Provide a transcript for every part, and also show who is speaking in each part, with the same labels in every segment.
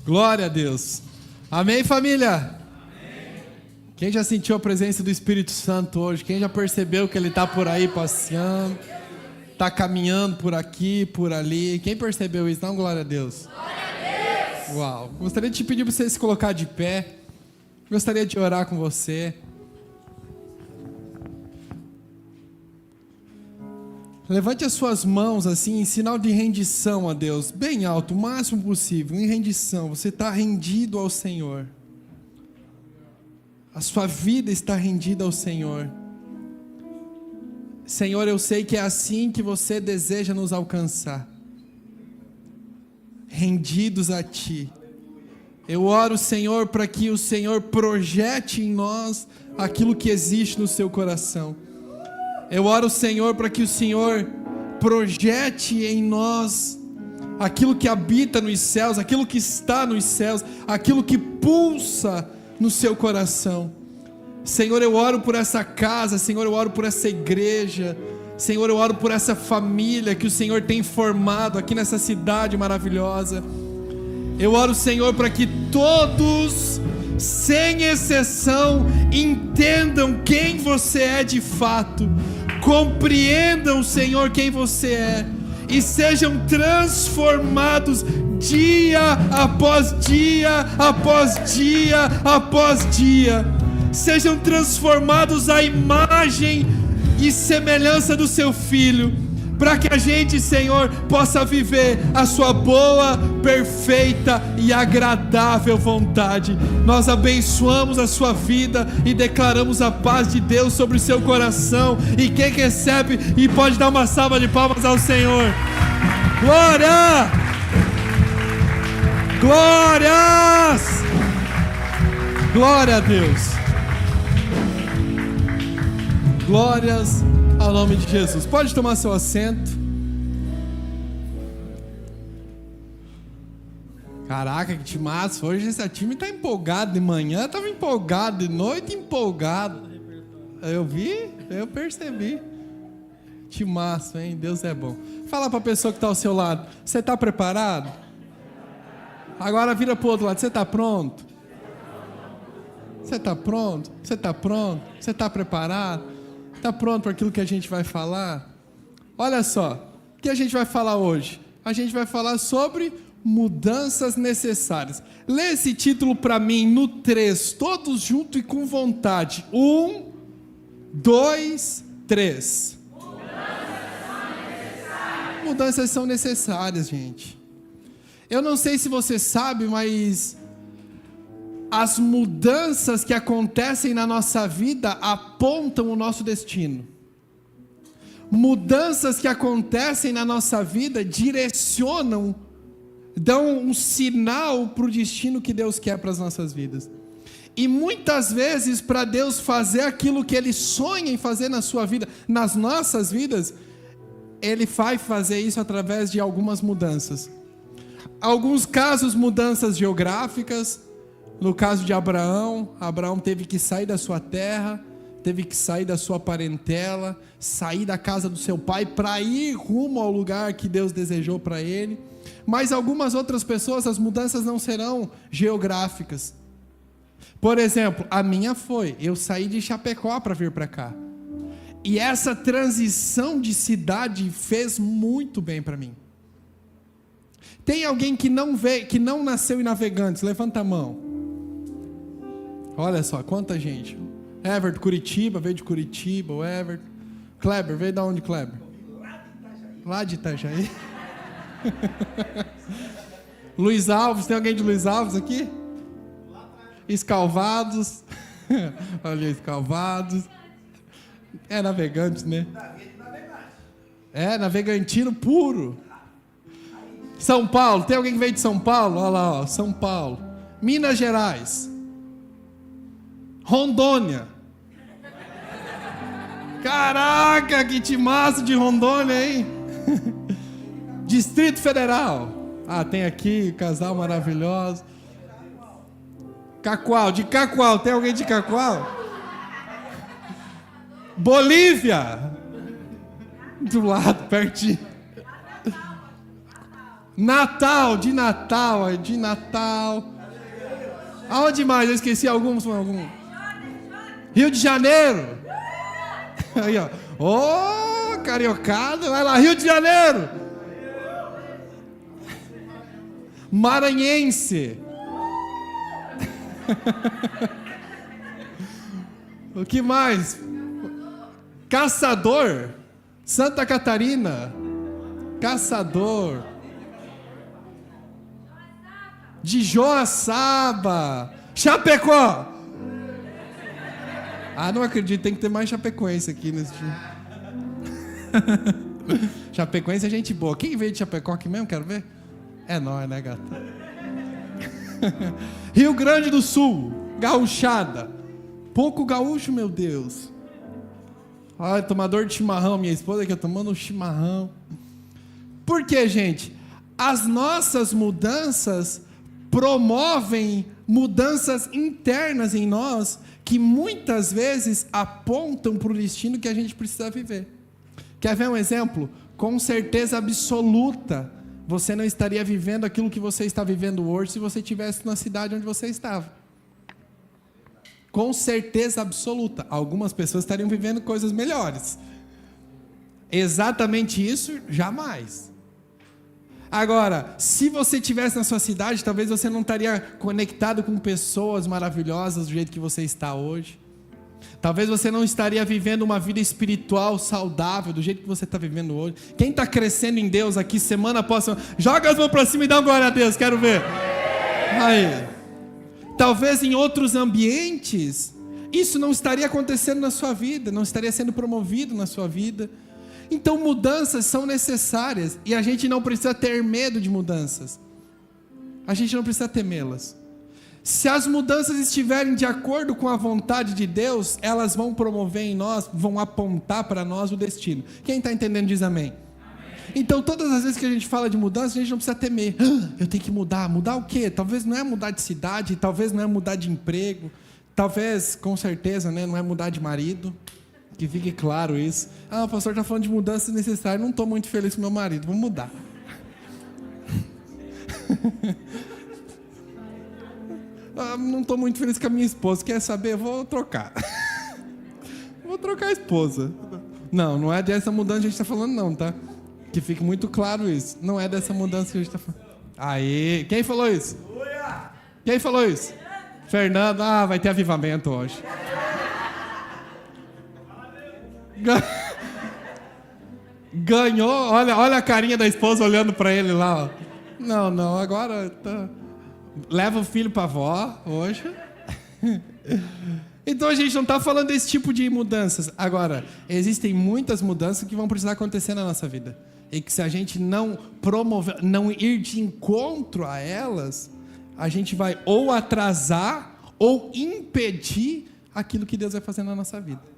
Speaker 1: Glória a Deus. Amém, família? Amém. Quem já sentiu a presença do Espírito Santo hoje? Quem já percebeu que Ele está por aí passeando? Está caminhando por aqui, por ali? Quem percebeu isso? Dá uma glória a Deus. Glória a Deus. Uau. Gostaria de te pedir para você se colocar de pé. Gostaria de orar com você. Levante as suas mãos assim, em sinal de rendição a Deus, bem alto, o máximo possível, em rendição. Você está rendido ao Senhor. A sua vida está rendida ao Senhor. Senhor, eu sei que é assim que você deseja nos alcançar. Rendidos a Ti. Eu oro, Senhor, para que o Senhor projete em nós aquilo que existe no seu coração. Eu oro, Senhor, para que o Senhor projete em nós aquilo que habita nos céus, aquilo que está nos céus, aquilo que pulsa no seu coração. Senhor, eu oro por essa casa, Senhor, eu oro por essa igreja, Senhor, eu oro por essa família que o Senhor tem formado aqui nessa cidade maravilhosa. Eu oro, Senhor, para que todos, sem exceção, entendam quem você é de fato, compreendam, Senhor, quem você é, e sejam transformados dia após dia, após dia, após dia. Sejam transformados à imagem e semelhança do seu Filho, para que a gente, Senhor, possa viver a sua boa, perfeita e agradável vontade. Nós abençoamos a sua vida e declaramos a paz de Deus sobre o seu coração. E quem recebe e pode dar uma salva de palmas ao Senhor. Glória! Glórias! Glória a Deus! Glórias ao nome de Jesus. Pode tomar seu assento. Caraca, que time massa. Hoje esse time tá empolgado de manhã, estava empolgado de noite, empolgado. Eu vi, eu percebi. Time massa, hein? Deus é bom. Fala para a pessoa que está ao seu lado. Você está preparado? Agora vira para o outro lado. Você está pronto? Você está pronto? Você está pronto? Você está preparado? Está pronto para aquilo que a gente vai falar? Olha só, o que a gente vai falar hoje? A gente vai falar sobre mudanças necessárias. Lê esse título para mim no 3, todos juntos e com vontade. 1, 2, 3. Mudanças são necessárias, gente. Eu não sei se você sabe, mas as mudanças que acontecem na nossa vida apontam o nosso destino. Mudanças que acontecem na nossa vida direcionam, dão um sinal para o destino que Deus quer para as nossas vidas. E muitas vezes, para Deus fazer aquilo que Ele sonha em fazer na sua vida, nas nossas vidas, Ele vai fazer isso através de algumas mudanças. Alguns casos, mudanças geográficas. No caso de Abraão, Abraão teve que sair da sua terra, teve que sair da sua parentela, sair da casa do seu pai para ir rumo ao lugar que Deus desejou para ele. Mas algumas outras pessoas, as mudanças não serão geográficas. Por exemplo, a minha foi, eu saí de Chapecó para vir para cá. E essa transição de cidade fez muito bem para mim. Tem alguém que não nasceu em Navegantes? Levanta a mão. Olha só, quanta gente. Everton, Curitiba, veio de Curitiba, o Everton. Kleber, veio de onde, Kleber? Lá de Itajaí. Luiz Alves, tem alguém de Luiz Alves aqui? Escalvados. Olha, Escalvados. É Navegantes, né? É, navegantino puro. São Paulo, tem alguém que veio de São Paulo? Olha lá, ó, São Paulo. Minas Gerais. Rondônia. Caraca, que timaço de Rondônia, hein? Distrito Federal. Ah, tem aqui, casal maravilhoso. Cacoal, de Cacoal, tem alguém de Cacoal? Bolívia. Do lado, pertinho. Natal, de Natal. Aonde mais? Eu esqueci algum. Rio de Janeiro. Aí, ó. Ô, cariocada, vai lá, Rio de Janeiro. Maranhense. O que mais? Caçador. Santa Catarina. Caçador. De Joaçaba. Chapecó. Ah, não acredito, tem que ter mais chapecoense aqui nesse time. Chapecoense é gente boa. Quem veio de Chapecó aqui mesmo? Quero ver. É nóis, né, gata? Rio Grande do Sul. Gaúchada. Pouco gaúcho, meu Deus. Olha, tomador de chimarrão. Minha esposa aqui tomando um chimarrão. Por quê, gente? As nossas mudanças promovem mudanças internas em nós que muitas vezes apontam para o destino que a gente precisa viver. Quer ver um exemplo? Com certeza absoluta, você não estaria vivendo aquilo que você está vivendo hoje se você estivesse na cidade onde você estava. Com certeza absoluta. Algumas pessoas estariam vivendo coisas melhores. Exatamente isso, jamais. Agora, se você estivesse na sua cidade, talvez você não estaria conectado com pessoas maravilhosas do jeito que você está hoje. Talvez você não estaria vivendo uma vida espiritual saudável do jeito que você está vivendo hoje. Quem está crescendo em Deus aqui semana após semana, joga as mãos para cima e dá uma glória a Deus, quero ver. Aí. Talvez em outros ambientes, isso não estaria acontecendo na sua vida, não estaria sendo promovido na sua vida. Então mudanças são necessárias e a gente não precisa ter medo de mudanças. A gente não precisa temê-las. Se as mudanças estiverem de acordo com a vontade de Deus, elas vão promover em nós, vão apontar para nós o destino. Quem está entendendo diz amém. Então todas as vezes que a gente fala de mudança, a gente não precisa temer. Eu tenho que mudar. Mudar o quê? Talvez não é mudar de cidade, talvez não é mudar de emprego, talvez, com certeza, né, não é mudar de marido. Que fique claro isso. Ah, o pastor está falando de mudanças necessárias. Não estou muito feliz com meu marido. Vamos mudar. Não estou muito feliz com a minha esposa. Quer saber? Vou trocar. Vou trocar a esposa. Não é dessa mudança que a gente está falando, não, tá? Que fique muito claro isso. Não é dessa mudança que a gente está falando. Aí, quem falou isso? Quem falou isso? Fernando. Ah, vai ter avivamento hoje. Ganhou, olha a carinha da esposa olhando para ele lá, ó. Não, agora tá. Leva o filho para a avó hoje. Então a gente não está falando desse tipo de mudanças. Agora, existem muitas mudanças que vão precisar acontecer na nossa vida e que se a gente não promover, não ir de encontro a elas, a gente vai ou atrasar ou impedir aquilo que Deus vai fazer na nossa vida.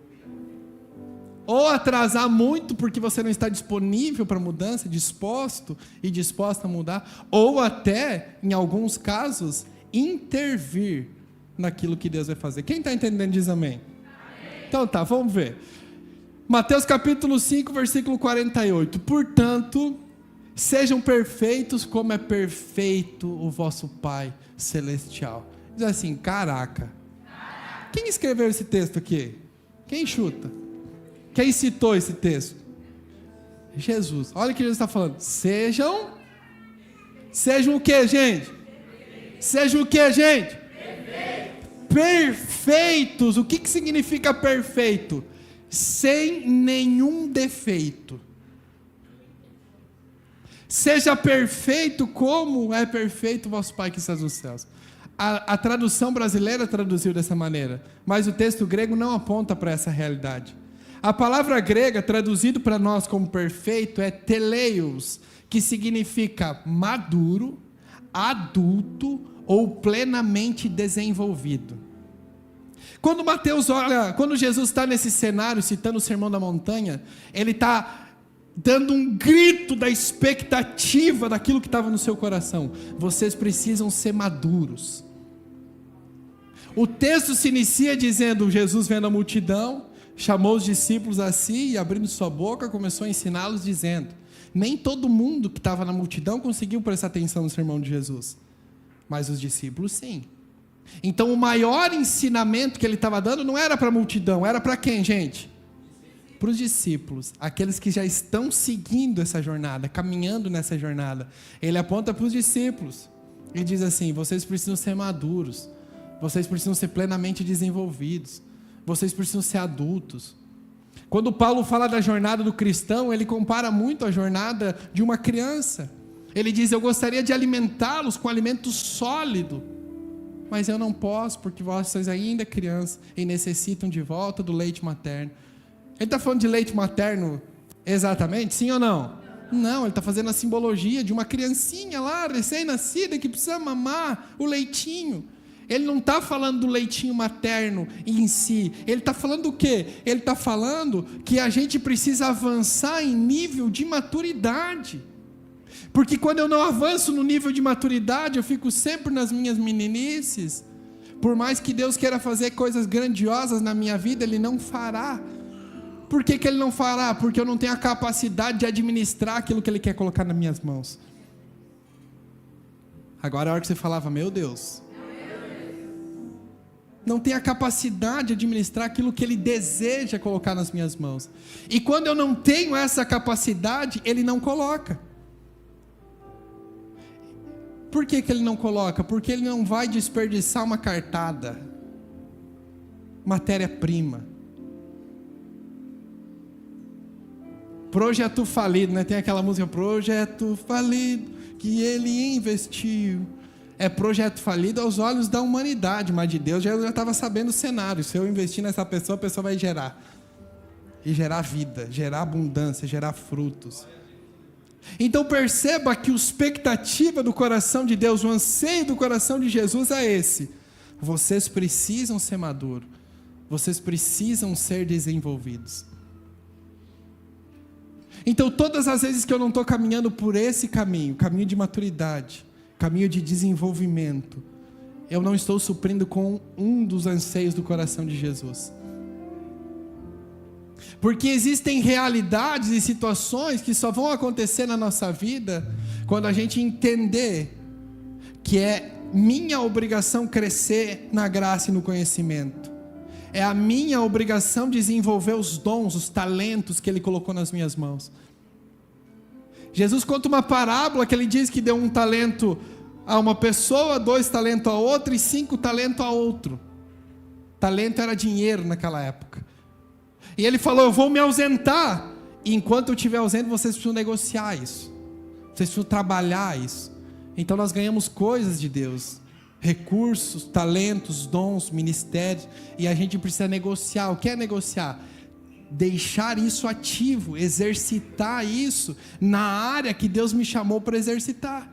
Speaker 1: Ou atrasar muito porque você não está disponível para mudança, disposto e disposta a mudar, ou até, em alguns casos, intervir naquilo que Deus vai fazer. Quem está entendendo diz amém. Então tá, vamos ver. Mateus capítulo 5, versículo 48. Portanto, sejam perfeitos como é perfeito o vosso Pai Celestial. Diz assim, caraca. Quem escreveu esse texto aqui? Quem chuta? Quem citou esse texto? Jesus. Olha o que Jesus está falando. Sejam o que, gente? Sejam o que, gente? Perfeitos. O que significa perfeito? Sem nenhum defeito. Seja perfeito como é perfeito o vosso Pai que está nos céus. A tradução brasileira traduziu dessa maneira, mas o texto grego não aponta para essa realidade. A palavra grega traduzido para nós como perfeito é teleios, que significa maduro, adulto ou plenamente desenvolvido. Quando Jesus está nesse cenário, citando o Sermão da Montanha, ele está dando um grito da expectativa daquilo que estava no seu coração. Vocês precisam ser maduros. O texto se inicia dizendo, Jesus vendo a multidão, chamou os discípulos a si e abrindo sua boca, começou a ensiná-los dizendo, Nem todo mundo que estava na multidão conseguiu prestar atenção no sermão de Jesus, mas os discípulos sim. Então o maior ensinamento que ele estava dando não era para a multidão, era para quem, gente? Para os discípulos, aqueles que já estão seguindo essa jornada, caminhando nessa jornada. Ele aponta para os discípulos e diz assim: vocês precisam ser maduros, vocês precisam ser plenamente desenvolvidos, vocês precisam ser adultos. Quando Paulo fala da jornada do cristão, ele compara muito a jornada de uma criança. Ele diz: eu gostaria de alimentá-los com alimento sólido, mas eu não posso, porque vocês ainda são crianças e necessitam de volta do leite materno. Ele está falando de leite materno exatamente, sim ou não? Não, ele está fazendo a simbologia de uma criancinha lá, recém-nascida, que precisa mamar o leitinho. Ele não está falando do leitinho materno em si. Ele está falando do quê? Ele está falando que a gente precisa avançar em nível de maturidade. Porque quando eu não avanço no nível de maturidade, eu fico sempre nas minhas meninices. Por mais que Deus queira fazer coisas grandiosas na minha vida, Ele não fará. Por que Ele não fará? Porque eu não tenho a capacidade de administrar aquilo que Ele quer colocar nas minhas mãos. Agora a hora que você falava: meu Deus, não tem a capacidade de administrar aquilo que Ele deseja colocar nas minhas mãos. E quando eu não tenho essa capacidade, Ele não coloca. Por que Ele não coloca? Porque Ele não vai desperdiçar uma cartada, matéria-prima. Projeto falido, né? Tem aquela música: projeto falido, que Ele investiu. É projeto falido aos olhos da humanidade, mas de Deus já estava sabendo o cenário. Se eu investir nessa pessoa, a pessoa vai gerar. E gerar vida, gerar abundância, gerar frutos. Então perceba que a expectativa do coração de Deus, o anseio do coração de Jesus é esse: vocês precisam ser maduros, vocês precisam ser desenvolvidos. Então todas as vezes que eu não estou caminhando por esse caminho, caminho de maturidade, caminho de desenvolvimento, eu não estou suprindo com um dos anseios do coração de Jesus. Porque existem realidades e situações que só vão acontecer na nossa vida quando a gente entender que é minha obrigação crescer na graça e no conhecimento. É a minha obrigação desenvolver os dons, os talentos que Ele colocou nas minhas mãos. Jesus conta uma parábola que Ele diz que deu 1 talento a uma pessoa, 2 talentos a outra e 5 talentos a outro. Talento era dinheiro naquela época. E Ele falou: eu vou me ausentar, e enquanto eu estiver ausente, vocês precisam negociar isso, vocês precisam trabalhar isso. Então nós ganhamos coisas de Deus, recursos, talentos, dons, ministérios, e a gente precisa negociar. O que é negociar? Deixar isso ativo, exercitar isso na área que Deus me chamou para exercitar.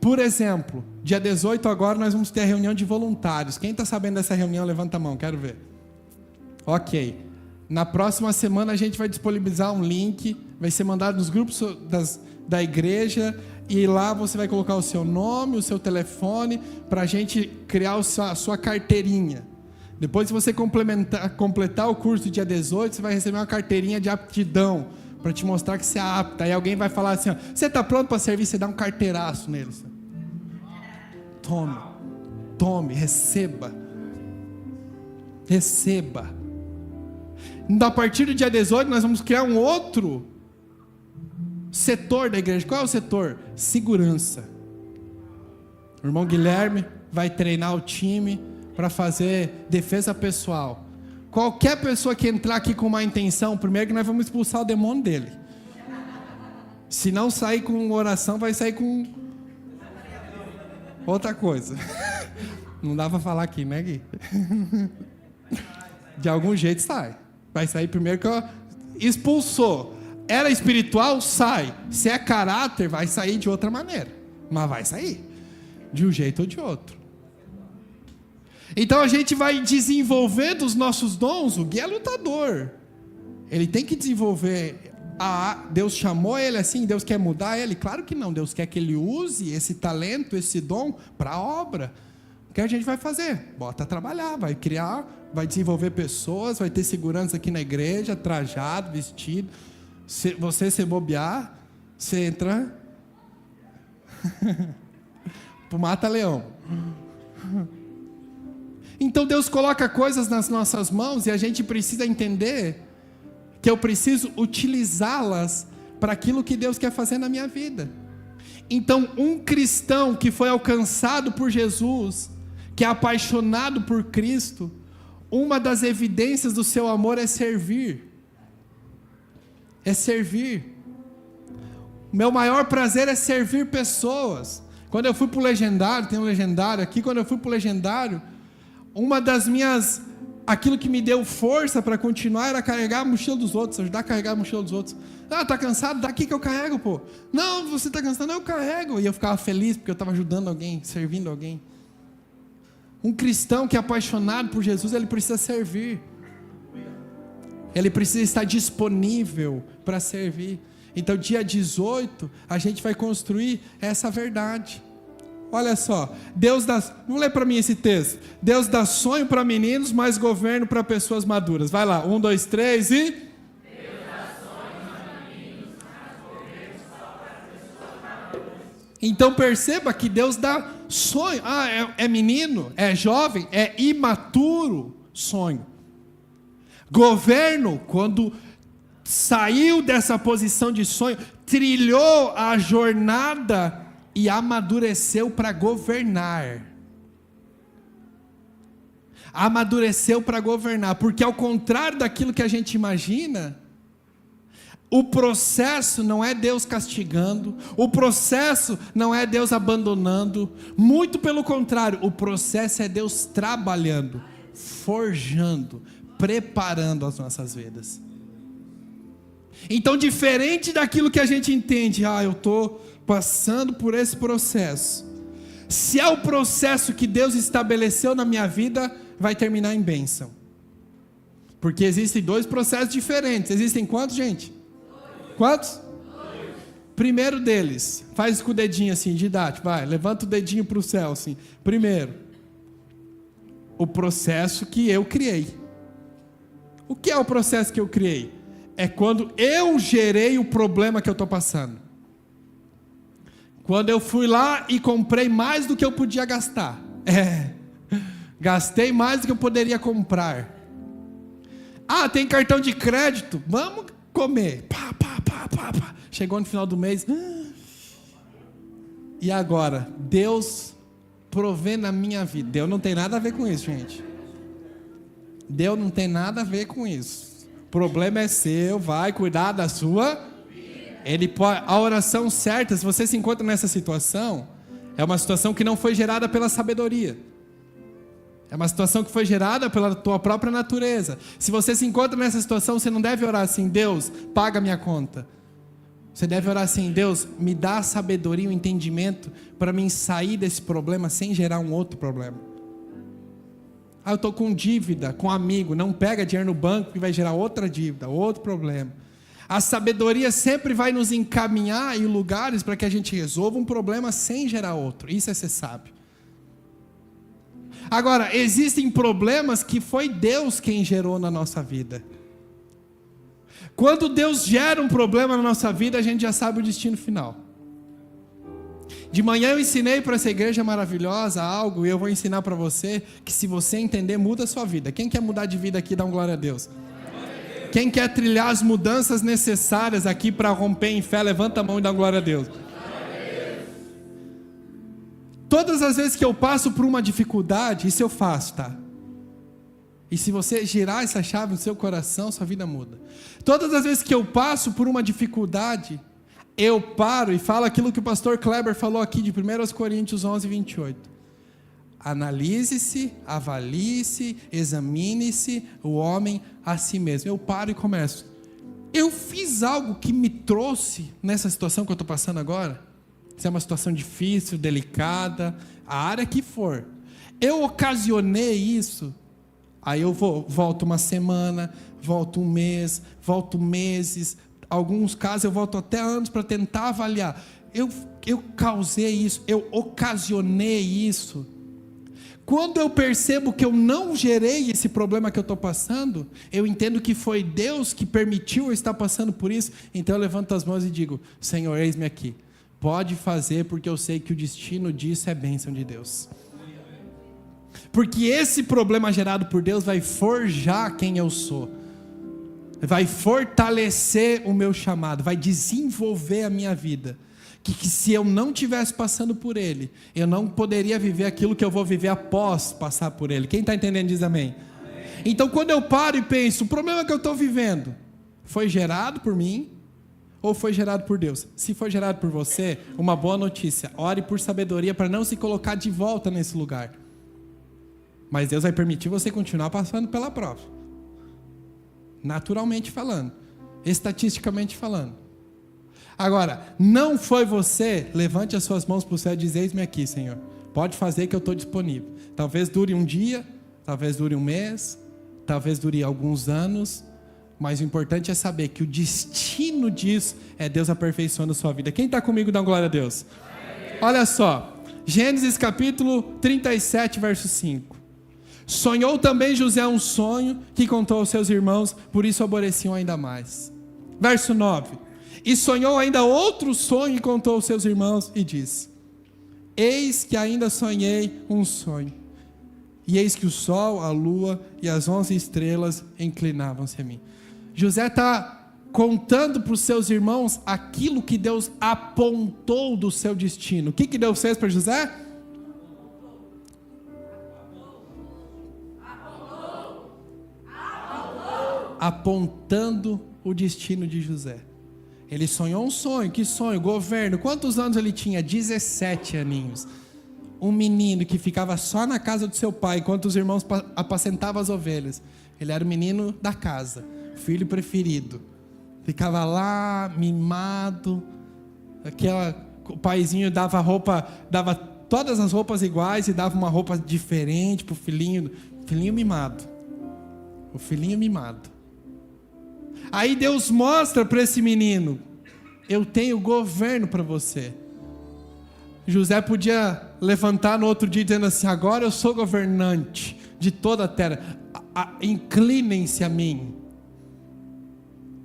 Speaker 1: Por exemplo, dia 18 agora nós vamos ter a reunião de voluntários. Quem está sabendo dessa reunião, levanta a mão, quero ver. Ok, na próxima semana a gente vai disponibilizar um link, vai ser mandado nos grupos da igreja, e lá você vai colocar o seu nome, o seu telefone, para a gente criar a sua carteirinha. Depois, se você completar o curso do dia 18, você vai receber uma carteirinha de aptidão, para te mostrar que você é apta. Aí alguém vai falar assim: ó, você está pronto para servir? Você dá um carteiraço neles. Tome, receba. A partir do dia 18 nós vamos criar um outro setor da igreja. Qual é o setor? Segurança. O irmão Guilherme vai treinar o time para fazer defesa pessoal. Qualquer pessoa que entrar aqui com má intenção, primeiro que nós vamos expulsar o demônio dele. Se não sair com oração, vai sair com outra coisa. Não dá para falar aqui, né, Gui? De algum jeito sai. Vai sair primeiro que expulsou. Era espiritual? Sai. Se é caráter, vai sair de outra maneira. Mas vai sair. De um jeito ou de outro. Então a gente vai desenvolvendo os nossos dons. O Gui é lutador. Ele tem que desenvolver. Deus chamou ele assim? Deus quer mudar ele? Claro que não. Deus quer que ele use esse talento, esse dom para a obra. O que a gente vai fazer? Bota a trabalhar, vai criar, vai desenvolver pessoas, vai ter segurança aqui na igreja, trajado, vestido, Se você se bobear, você entra pro mata-leão. Então Deus coloca coisas nas nossas mãos e a gente precisa entender que eu preciso utilizá-las para aquilo que Deus quer fazer na minha vida. Então, um cristão que foi alcançado por Jesus, que é apaixonado por Cristo, uma das evidências do seu amor é servir. É servir. Meu maior prazer é servir pessoas. Quando eu fui para o Legendário, tem um Legendário aqui, quando eu fui para o Legendário, uma das minhas, aquilo que me deu força para continuar era carregar a mochila dos outros, ajudar a carregar a mochila dos outros. Ah, tá cansado? Daqui que eu carrego, pô. Não, você tá cansado? Não, eu carrego. E eu ficava feliz porque eu estava ajudando alguém, servindo alguém. Um cristão que é apaixonado por Jesus, ele precisa servir. Ele precisa estar disponível para servir. Então, dia 18, a gente vai construir essa verdade. Olha só, Deus dá... Vamos ler para mim esse texto. Deus dá sonho para meninos, mas governo para pessoas maduras. Vai lá, 1, 2, 3 e... Deus dá sonho para meninos, mas governo só para pessoas maduras. Então perceba que Deus dá sonho. Ah, é menino, é jovem, é imaturo, sonho. Governo, quando saiu dessa posição de sonho, trilhou a jornada e amadureceu para governar. Amadureceu para governar, porque ao contrário daquilo que a gente imagina, o processo não é Deus castigando, o processo não é Deus abandonando, muito pelo contrário, o processo é Deus trabalhando, forjando, preparando as nossas vidas. Então, diferente daquilo que a gente entende, eu estou passando por esse processo. Se é o processo que Deus estabeleceu na minha vida, vai terminar em bênção. Porque existem 2 processos diferentes. Existem quantos, gente? 2. Quantos? 2. Primeiro deles, faz com o dedinho assim, didático, vai, levanta o dedinho para o céu assim. Primeiro, o processo que eu criei. O que é o processo que eu criei? É quando eu gerei o problema que eu estou passando. Quando eu fui lá e comprei mais do que eu podia gastar. Gastei mais do que eu poderia comprar. Ah, tem cartão de crédito, vamos comer. Pá. Chegou no final do mês. E agora? Deus provê na minha vida. Deus não tem nada a ver com isso, gente. Deus não tem nada a ver com isso. O problema é seu, vai cuidar da sua vida. A oração certa, se você se encontra nessa situação, é uma situação que não foi gerada pela sabedoria. É uma situação que foi gerada pela tua própria natureza. Se você se encontra nessa situação, você não deve orar assim: Deus, paga minha conta. Você deve orar assim: Deus, me dá a sabedoria e o entendimento para mim sair desse problema sem gerar um outro problema. Eu estou com dívida, com um amigo, não pega dinheiro no banco que vai gerar outra dívida, outro problema. A sabedoria sempre vai nos encaminhar em lugares para que a gente resolva um problema sem gerar outro. Isso é ser sábio. Agora, existem problemas que foi Deus quem gerou na nossa vida. Quando Deus gera um problema na nossa vida, a gente já sabe o destino final. De manhã eu ensinei para essa igreja maravilhosa algo, e eu vou ensinar para você, que se você entender, muda a sua vida. Quem quer mudar de vida aqui, dá um glória a Deus. Quem quer trilhar as mudanças necessárias aqui para romper em fé, levanta a mão e dá um glória a Deus. Todas as vezes que eu passo por uma dificuldade, isso eu faço, tá? E se você girar essa chave no seu coração, sua vida muda. Todas as vezes que eu passo por uma dificuldade, eu paro e falo aquilo que o pastor Kleber falou aqui de 1 Coríntios 11, 28. Analise-se, avalie-se, examine-se o homem a si mesmo. Eu paro e começo. Eu fiz algo que me trouxe nessa situação que eu estou passando agora? Se é uma situação difícil, delicada, a área que for. Eu ocasionei isso. Aí eu volto uma semana, volto um mês, volto meses. Alguns casos eu volto até anos para tentar avaliar. Eu causei isso, eu ocasionei isso. Quando eu percebo que eu não gerei esse problema que eu estou passando, eu entendo que foi Deus que permitiu eu estar passando por isso, então eu levanto as mãos e digo: Senhor, eis-me aqui, pode fazer, porque eu sei que o destino disso é bênção de Deus. Porque esse problema gerado por Deus vai forjar quem eu sou, vai fortalecer o meu chamado, vai desenvolver a minha vida. Que se eu não estivesse passando por ele, eu não poderia viver aquilo que eu vou viver após passar por ele. Quem está entendendo diz amém. Então quando eu paro e penso, o problema que eu estou vivendo foi gerado por mim ou foi gerado por Deus? Se foi gerado por você, uma boa notícia: ore por sabedoria para não se colocar de volta nesse lugar. Mas Deus vai permitir você continuar passando pela prova, naturalmente falando, estatisticamente falando. Agora, não foi você, levante as suas mãos para o céu e diz: eis-me aqui, Senhor, pode fazer que eu estou disponível. Talvez dure um dia, talvez dure um mês, talvez dure alguns anos, mas o importante é saber que o destino disso é Deus aperfeiçoando a sua vida. Quem está comigo, dá glória a Deus. Olha só, Gênesis capítulo 37, verso 5. Sonhou também José um sonho que contou aos seus irmãos, por isso aborreciam ainda mais. Verso 9. E sonhou ainda outro sonho e contou aos seus irmãos e disse: eis que ainda sonhei um sonho, e eis que o sol, a lua e as 11 estrelas inclinavam-se a mim. José está contando para os seus irmãos aquilo que Deus apontou do seu destino. O que Deus fez para José? Apontando o destino de José. Ele sonhou um sonho. Que sonho? Governo. Quantos anos ele tinha? 17 aninhos. Um menino que ficava só na casa do seu pai, enquanto os irmãos apacentavam as ovelhas. Ele era o menino da casa, filho preferido. Ficava lá, mimado. O paizinho dava roupa, dava todas as roupas iguais e dava uma roupa diferente para o filhinho. Filhinho mimado. O filhinho mimado. Aí Deus mostra para esse menino: eu tenho governo para você. José podia levantar no outro dia dizendo assim: agora eu sou governante de toda a terra, inclinem-se a mim.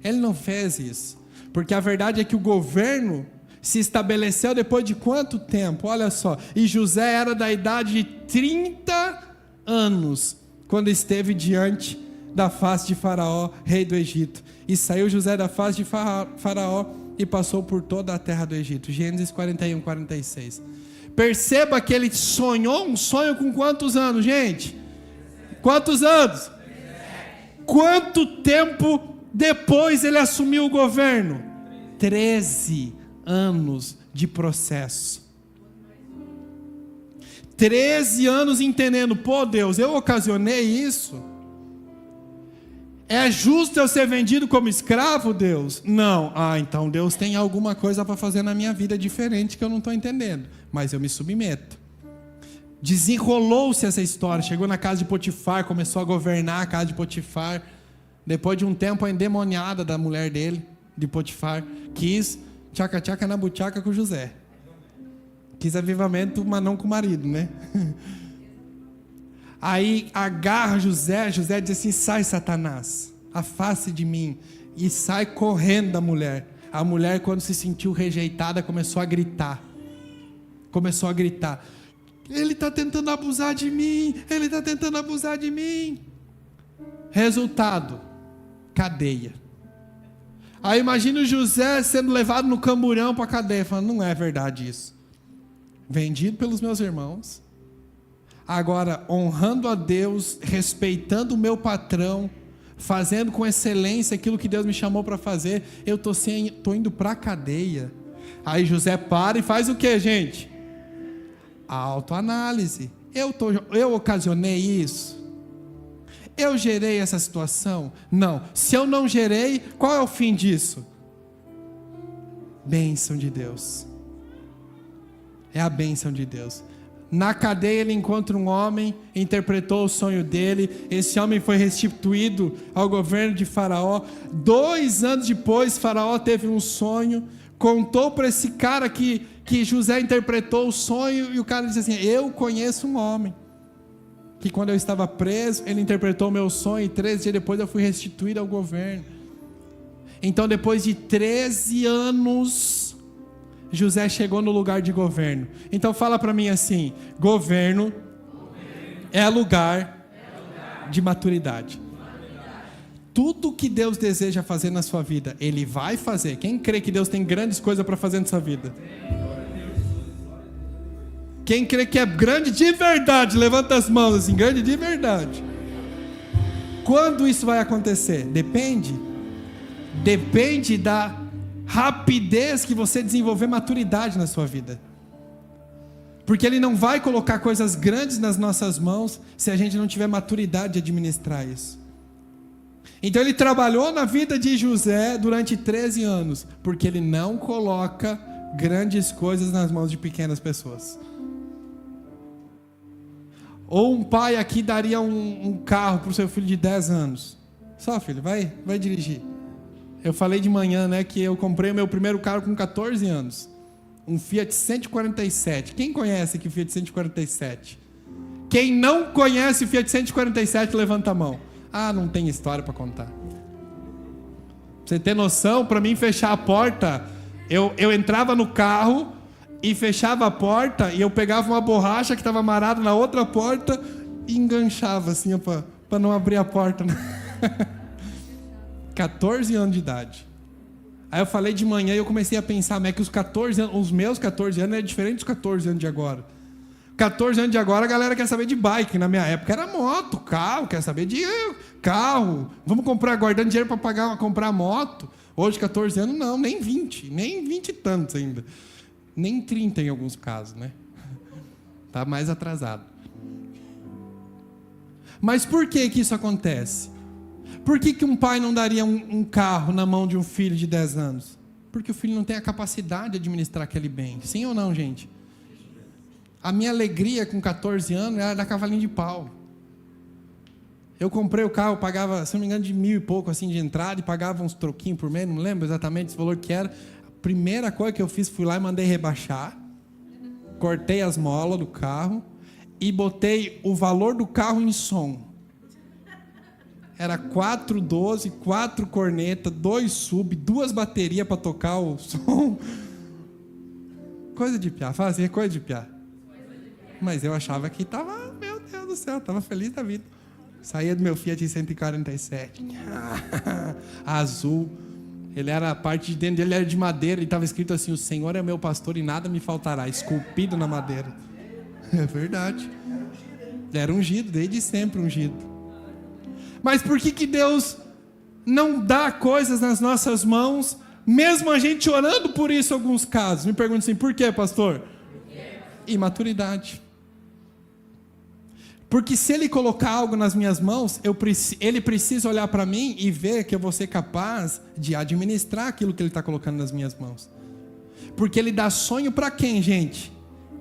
Speaker 1: Ele não fez isso, porque a verdade é que o governo se estabeleceu depois de quanto tempo? Olha só, e José era da idade de 30 anos, quando esteve diante da face de Faraó, rei do Egito. E saiu José da face de Faraó e passou por toda a terra do Egito. Gênesis 41, 46. Perceba que ele sonhou um sonho com quantos anos, gente? Quantos anos? Quanto tempo depois ele assumiu o governo? 13 anos de processo. 13 anos entendendo: pô, Deus, eu ocasionei isso? É justo eu ser vendido como escravo, Deus? Não. Então Deus tem alguma coisa para fazer na minha vida diferente que eu não estou entendendo. Mas eu me submeto. Desenrolou-se essa história. Chegou na casa de Potifar, começou a governar a casa de Potifar. Depois de um tempo, a endemoniada da mulher dele, de Potifar, quis tchaca-tchaca na buchaca com José. Quis avivamento, mas não com o marido, né? Aí agarra José diz assim: sai, Satanás, afaste de mim. E sai correndo da mulher. A mulher, quando se sentiu rejeitada, começou a gritar. Ele está tentando abusar de mim, ele está tentando abusar de mim. Resultado: cadeia. Aí imagina o José sendo levado no camburão para a cadeia, falando: não é verdade isso. Vendido pelos meus irmãos, agora honrando a Deus, respeitando o meu patrão, fazendo com excelência aquilo que Deus me chamou para fazer, eu estou indo para a cadeia. Aí José para e faz o que, gente? A autoanálise. Eu ocasionei isso? Eu gerei essa situação? Não. Se eu não gerei, qual é o fim disso? Bênção de Deus. É a bênção de Deus. Na cadeia ele encontra um homem, interpretou o sonho dele. Esse homem foi restituído ao governo de Faraó. 2 anos depois, Faraó teve um sonho, contou para esse cara que José interpretou o sonho, e o cara disse assim: eu conheço um homem que quando eu estava preso, ele interpretou o meu sonho e 13 dias depois eu fui restituído ao governo. Então depois de 13 anos, José chegou no lugar de governo. Então fala para mim assim: governo é lugar de maturidade. Tudo que Deus deseja fazer na sua vida, Ele vai fazer. Quem crê que Deus tem grandes coisas para fazer na sua vida? Quem crê que é grande de verdade, levanta as mãos assim, grande de verdade. Quando isso vai acontecer? Depende da rapidez que você desenvolver maturidade na sua vida. Porque Ele não vai colocar coisas grandes nas nossas mãos se a gente não tiver maturidade de administrar isso. Então Ele trabalhou na vida de José durante 13 anos, porque Ele não coloca grandes coisas nas mãos de pequenas pessoas. Ou um pai aqui daria um carro para o seu filho de 10 anos. Só, filho, vai dirigir. Eu falei de manhã, né, que eu comprei o meu primeiro carro com 14 anos. Um Fiat 147. Quem conhece aqui o Fiat 147? Quem não conhece o Fiat 147, levanta a mão. Ah, não tem história para contar. Pra você ter noção, para mim fechar a porta, eu entrava no carro e fechava a porta e eu pegava uma borracha que estava amarrada na outra porta e enganchava assim, para não abrir a porta. 14 anos de idade. Aí eu falei de manhã e eu comecei a pensar, mas é que os meus 14 anos é diferente dos 14 anos de agora. 14 anos de agora a galera quer saber de bike. Na minha época era moto, carro, quer saber de carro. Vamos comprar, guardando dinheiro para comprar moto. Hoje 14 anos não, nem 20 e tantos ainda. Nem 30 em alguns casos, né? Tá mais atrasado. Mas por que isso acontece? Por que um pai não daria um carro na mão de um filho de 10 anos? Porque o filho não tem a capacidade de administrar aquele bem. Sim ou não, gente? A minha alegria com 14 anos era dar cavalinho de pau. Eu comprei o carro, pagava, se não me engano, de 1.000 e pouco assim, de entrada, e pagava uns troquinhos por mês, não lembro exatamente esse valor que era. A primeira coisa que eu fiz, fui lá e mandei rebaixar, cortei as molas do carro e botei o valor do carro em som. Era 412, 4 cornetas, 2 sub, 2 baterias para tocar o som. Coisa de piá, fala assim, coisa de piá. Mas eu achava que estava, meu Deus do céu, estava feliz da vida. Saía do meu Fiat 147, azul. Ele era, a parte de dentro dele era de madeira e estava escrito assim: o Senhor é meu pastor e nada me faltará, esculpido na madeira. É verdade. Era ungido, desde sempre ungido. Mas por que Deus não dá coisas nas nossas mãos, mesmo a gente orando por isso em alguns casos? Me pergunta assim, por quê, pastor? Imaturidade. Porque se Ele colocar algo nas minhas mãos, Ele precisa olhar para mim e ver que eu vou ser capaz de administrar aquilo que Ele está colocando nas minhas mãos. Porque Ele dá sonho para quem, gente?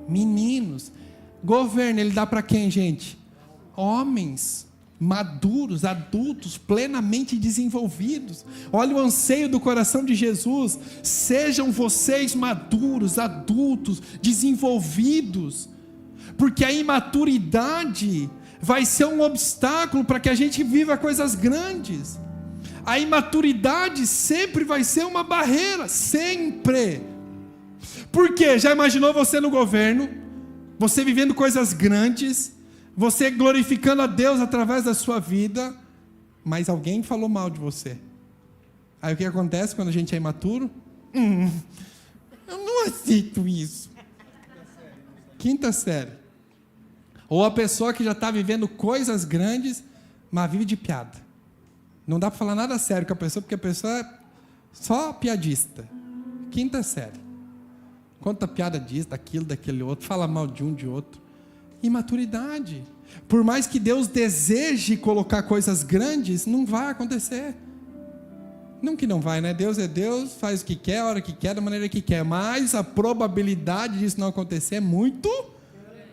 Speaker 1: Meninos. Governo Ele dá para quem, gente? Homens maduros, adultos, plenamente desenvolvidos. Olha o anseio do coração de Jesus: sejam vocês maduros, adultos, desenvolvidos, porque a imaturidade vai ser um obstáculo para que a gente viva coisas grandes. A imaturidade sempre vai ser uma barreira, sempre. Por quê? Já imaginou você no governo, você vivendo coisas grandes, você glorificando a Deus através da sua vida, mas alguém falou mal de você. Aí o que acontece quando a gente é imaturo? Eu não aceito isso. Quinta série. Ou a pessoa que já está vivendo coisas grandes, mas vive de piada. Não dá para falar nada sério com a pessoa, porque a pessoa é só piadista. Quinta série. Conta piada disso, daquilo, daquele outro, fala mal de um, de outro. Imaturidade. Por mais que Deus deseje colocar coisas grandes, não vai acontecer. Não que não vai, né? Deus é Deus, faz o que quer, a hora que quer, da maneira que quer. Mas a probabilidade disso não acontecer é muito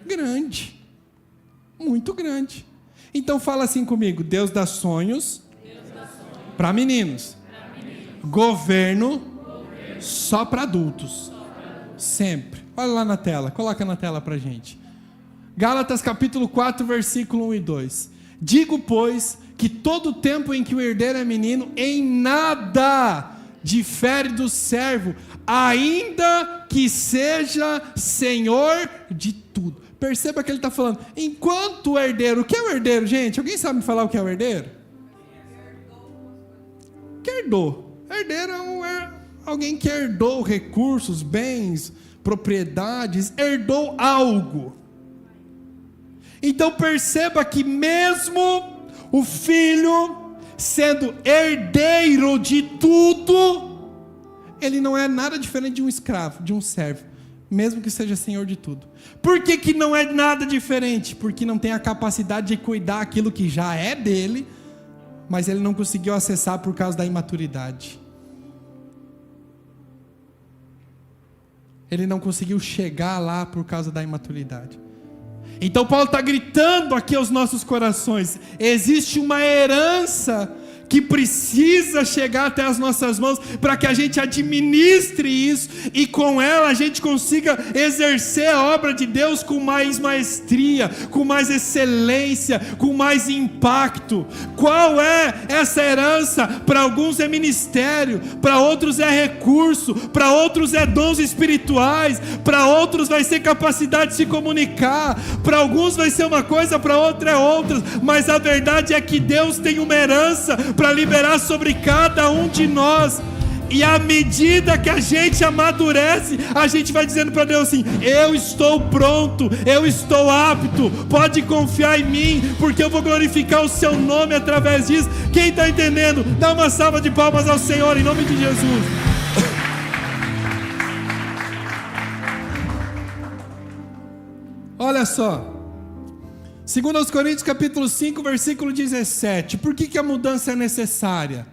Speaker 1: grande. Muito grande. Então fala assim comigo: Deus dá sonhos para meninos. Governo só para adultos. Sempre. Olha lá na tela, coloca na tela pra gente. Gálatas capítulo 4, versículo 1 e 2. Digo, pois, que todo tempo em que o herdeiro é menino, em nada difere do servo, ainda que seja senhor de tudo. Perceba que ele está falando, enquanto o herdeiro, o que é o herdeiro, gente? Alguém sabe me falar o que é o herdeiro? Que herdou? Herdeiro é alguém que herdou recursos, bens, propriedades, herdou algo. Então perceba que mesmo o filho sendo herdeiro de tudo, ele não é nada diferente de um escravo, de um servo, mesmo que seja senhor de tudo. Por que não é nada diferente? Porque não tem a capacidade de cuidar aquilo que já é dele, mas ele não conseguiu acessar por causa da imaturidade. Ele não conseguiu chegar lá por causa da imaturidade. Então Paulo está gritando aqui aos nossos corações, existe uma herança que precisa chegar até as nossas mãos, para que a gente administre isso, e com ela a gente consiga exercer a obra de Deus com mais maestria, com mais excelência, com mais impacto. Qual é essa herança? Para alguns é ministério, para outros é recurso, para outros é dons espirituais, para outros vai ser capacidade de se comunicar, para alguns vai ser uma coisa, para outros é outra, mas a verdade é que Deus tem uma herança para liberar sobre cada um de nós, e à medida que a gente amadurece, a gente vai dizendo para Deus assim: eu estou pronto, eu estou apto, pode confiar em mim, porque eu vou glorificar o seu nome através disso. Quem está entendendo? Dá uma salva de palmas ao Senhor, em nome de Jesus. Olha só, 2 Coríntios capítulo 5, versículo 17. Por que a mudança é necessária?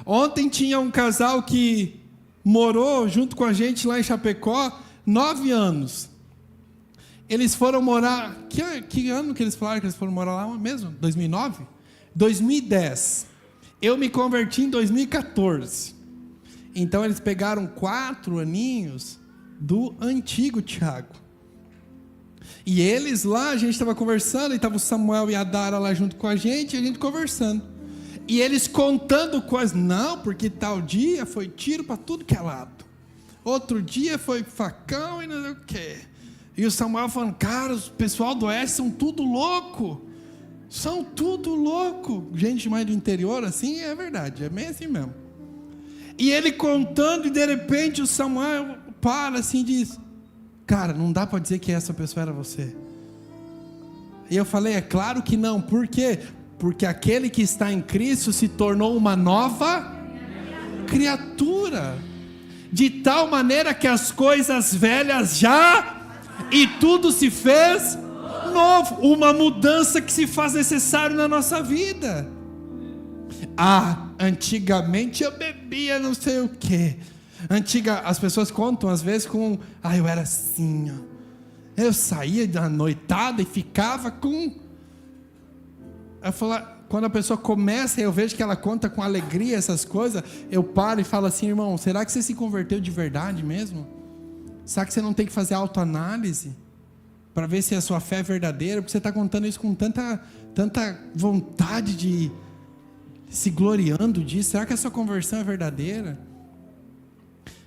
Speaker 1: Ontem tinha um casal que morou junto com a gente lá em Chapecó 9 anos. Eles foram morar... Que ano que eles falaram que eles foram morar lá mesmo? 2009? 2010. Eu me converti em 2014. Então eles pegaram 4 aninhos do antigo Tiago. E eles lá, a gente estava conversando, e estava o Samuel e a Dara lá junto com a gente conversando. E eles contando coisas, não, porque tal dia foi tiro para tudo que é lado. Outro dia foi facão e não sei o quê. E o Samuel falando, cara, os pessoal do Oeste são tudo louco. São tudo louco. Gente mais do interior, assim, é verdade, é bem assim mesmo. E ele contando, e de repente o Samuel para assim e diz, cara, não dá para dizer que essa pessoa era você. E eu falei, é claro que não. Por quê? Porque aquele que está em Cristo se tornou uma nova criatura, de tal maneira que as coisas velhas já, e tudo se fez novo. Uma mudança que se faz necessário na nossa vida. Antigamente eu bebia não sei o quê. As pessoas contam às vezes com, eu era assim, ó. Eu saía da noitada e ficava com... Eu falo, quando a pessoa começa, eu vejo que ela conta com alegria essas coisas, eu paro e falo assim, irmão, será que você se converteu de verdade mesmo? Será que você não tem que fazer autoanálise para ver se a sua fé é verdadeira? Porque você está contando isso com tanta vontade de se gloriando disso. Será que a sua conversão é verdadeira?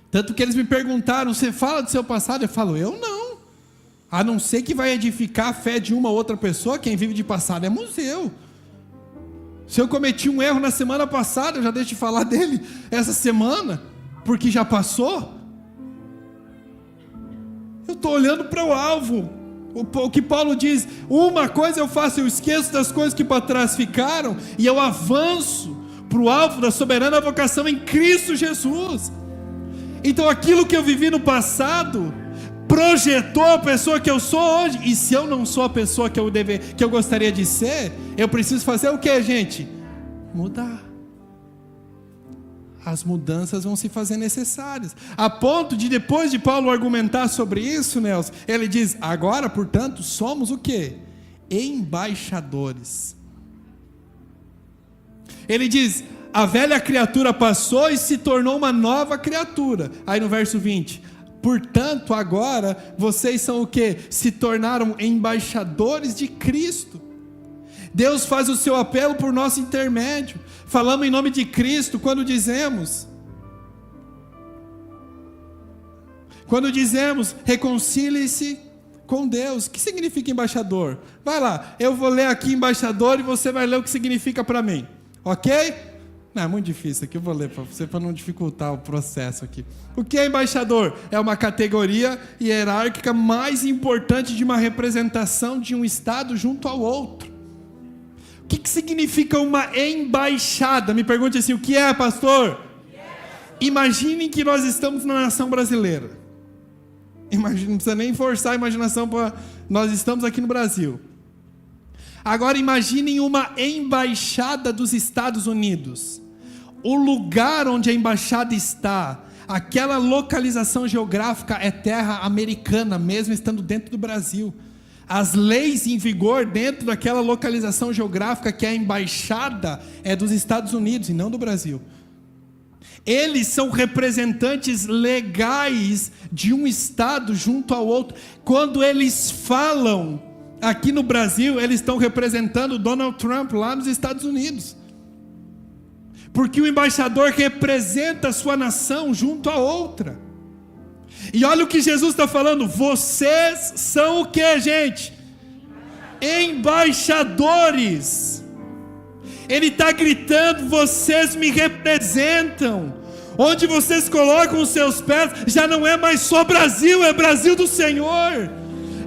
Speaker 1: Tanto que eles me perguntaram, você fala do seu passado? Eu falo, eu não. A não ser que vai edificar a fé de uma ou outra pessoa, quem vive de passado é museu. Se eu cometi um erro na semana passada, eu já deixo de falar dele essa semana, porque já passou. Eu estou olhando para o alvo. O que Paulo diz, uma coisa eu faço, eu esqueço das coisas que para trás ficaram, e eu avanço para o alvo da soberana vocação em Cristo Jesus. Então aquilo que eu vivi no passado projetou a pessoa que eu sou hoje. E se eu não sou a pessoa que eu gostaria de ser, eu preciso fazer o que, gente? Mudar. As mudanças vão se fazer necessárias. A ponto de, depois de Paulo argumentar sobre isso, Nelson, ele diz, agora, portanto, somos o quê? Embaixadores. Ele diz, a velha criatura passou e se tornou uma nova criatura. Aí no verso 20, Portanto, agora, vocês são o quê? Se tornaram embaixadores de Cristo. Deus faz o seu apelo por nosso intermédio. Falamos em nome de Cristo quando dizemos reconcilie-se com Deus. O que significa embaixador? Vai lá, eu vou ler aqui embaixador e você vai ler o que significa para mim, ok? Não, é muito difícil aqui, eu vou ler para você para não dificultar o processo aqui. O que é embaixador? É uma categoria hierárquica mais importante de uma representação de um estado junto ao outro. O que significa uma embaixada? Me pergunte assim, o que é, pastor? Imaginem que nós estamos na nação brasileira. Imagina, não precisa nem forçar a imaginação para... Nós estamos aqui no Brasil. Agora imaginem uma embaixada dos Estados Unidos. O lugar onde a embaixada está, aquela localização geográfica é terra americana, mesmo estando dentro do Brasil. As leis em vigor dentro daquela localização geográfica que é a embaixada é dos Estados Unidos e não do Brasil. Eles são representantes legais de um estado junto ao outro. Quando eles falam aqui no Brasil, eles estão representando Donald Trump lá nos Estados Unidos. Porque o embaixador representa a sua nação junto a outra. E olha o que Jesus está falando, vocês são o que, gente? Embaixadores. Ele está gritando, vocês me representam. Onde vocês colocam os seus pés, já não é mais só Brasil, é Brasil do Senhor.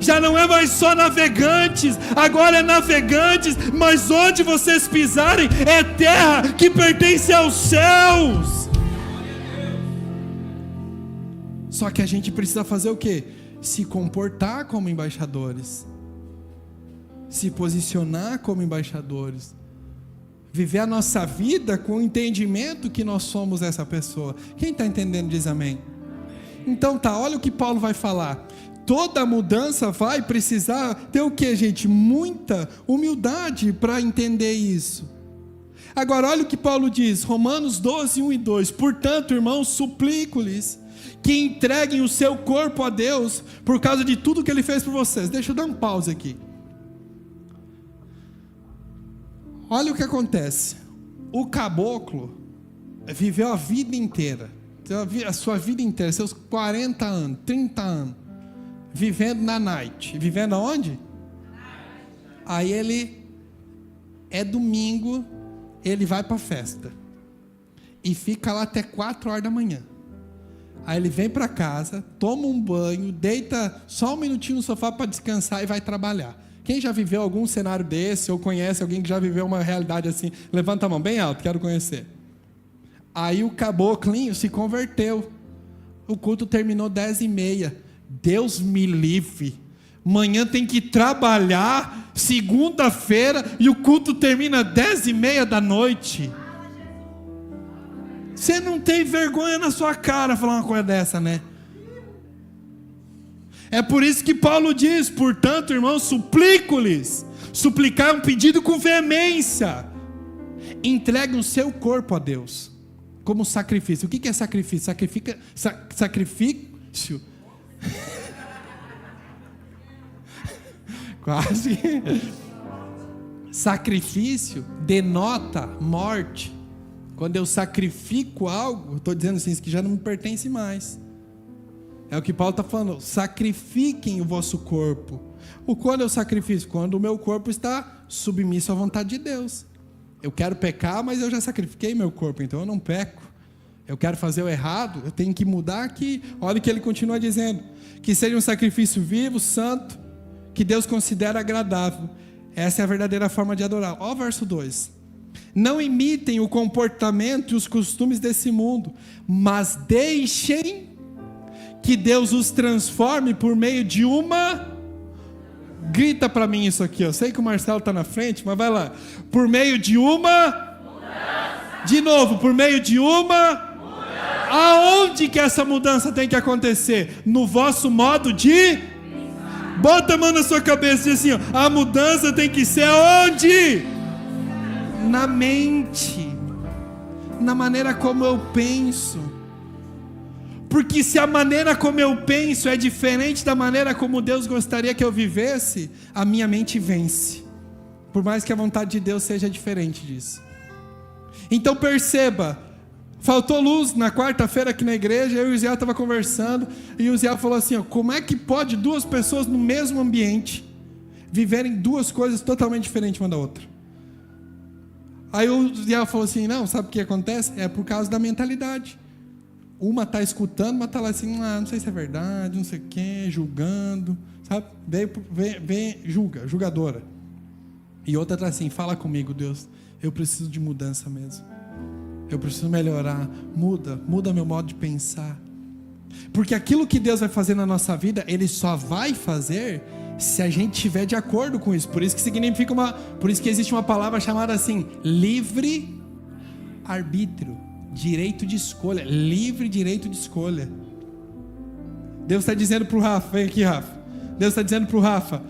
Speaker 1: Já não é mais só navegantes, agora é navegantes, mas onde vocês pisarem, é terra que pertence aos céus. Só que a gente precisa fazer o quê? Se comportar como embaixadores. Se posicionar como embaixadores. Viver a nossa vida com o entendimento que nós somos essa pessoa. Quem está entendendo diz amém. Então tá, olha o que Paulo vai falar. Toda mudança vai precisar ter o que, gente? Muita humildade para entender isso. Agora olha o que Paulo diz, Romanos 12, 1 e 2. Portanto, irmãos, suplico-lhes que entreguem o seu corpo a Deus por causa de tudo que Ele fez por vocês. Deixa eu dar um pause aqui. Olha o que acontece. O caboclo viveu a vida inteira, a sua vida inteira, seus 40 anos, 30 anos, vivendo na night. Vivendo aonde? Aí ele, é domingo, ele vai para a festa. E fica lá até 4 horas da manhã. Aí ele vem para casa, toma um banho, deita só um minutinho no sofá para descansar e vai trabalhar. Quem já viveu algum cenário desse, ou conhece alguém que já viveu uma realidade assim? Levanta a mão bem alto, quero conhecer. Aí o caboclinho se converteu. O culto terminou 10h30. Deus me livre. Manhã tem que trabalhar, segunda-feira, e o culto termina 10h30 da noite. Você não tem vergonha na sua cara falar uma coisa dessa, né? É por isso que Paulo diz, portanto, irmãos, suplico-lhes. Suplicar é um pedido com veemência. Entreguem o seu corpo a Deus como sacrifício. O que é sacrifício? Sacrifício. Quase. Sacrifício denota morte. Quando eu sacrifico algo, eu estou dizendo assim, isso que já não me pertence mais. É o que Paulo está falando, sacrifiquem o vosso corpo. Quando eu sacrifico? Quando o meu corpo está submisso à vontade de Deus. Eu quero pecar, mas eu já sacrifiquei meu corpo, então eu não peco. Eu quero fazer o errado, eu tenho que mudar aqui. Olha o que ele continua dizendo, que seja um sacrifício vivo, santo, que Deus considera agradável. Essa é a verdadeira forma de adorar. Olha o verso 2. Não imitem o comportamento e os costumes desse mundo, mas deixem que Deus os transforme por meio de uma... Grita para mim isso aqui, eu sei que o Marcelo está na frente, mas vai lá. Por meio de uma... Mudança. De novo, por meio de uma... Mudança. Aonde que essa mudança tem que acontecer? No vosso modo de... Bota a mão na sua cabeça e diz assim, ó, a mudança tem que ser aonde? Na mente, na maneira como eu penso. Porque se a maneira como eu penso é diferente da maneira como Deus gostaria que eu vivesse, a minha mente vence. Por mais que a vontade de Deus seja diferente disso. Então perceba, faltou luz na quarta-feira aqui na igreja, eu e o Zé estavam conversando, e o Zé falou assim, ó, como é que pode duas pessoas no mesmo ambiente viverem duas coisas totalmente diferentes uma da outra? Aí o Zé falou assim, não, sabe o que acontece? É por causa da mentalidade. Uma está escutando, uma está lá assim, não sei se é verdade, não sei o que, julgando, sabe? Vem, julgadora. E outra está assim, fala comigo, Deus, eu preciso de mudança mesmo. Eu preciso melhorar, muda meu modo de pensar. Porque aquilo que Deus vai fazer na nossa vida, Ele só vai fazer se a gente estiver de acordo com isso. Por isso que significa por isso que existe uma palavra chamada assim, livre arbítrio, direito de escolha, livre direito de escolha. Deus está dizendo para o Rafa, vem aqui, Rafa. Deus está dizendo para o Rafa,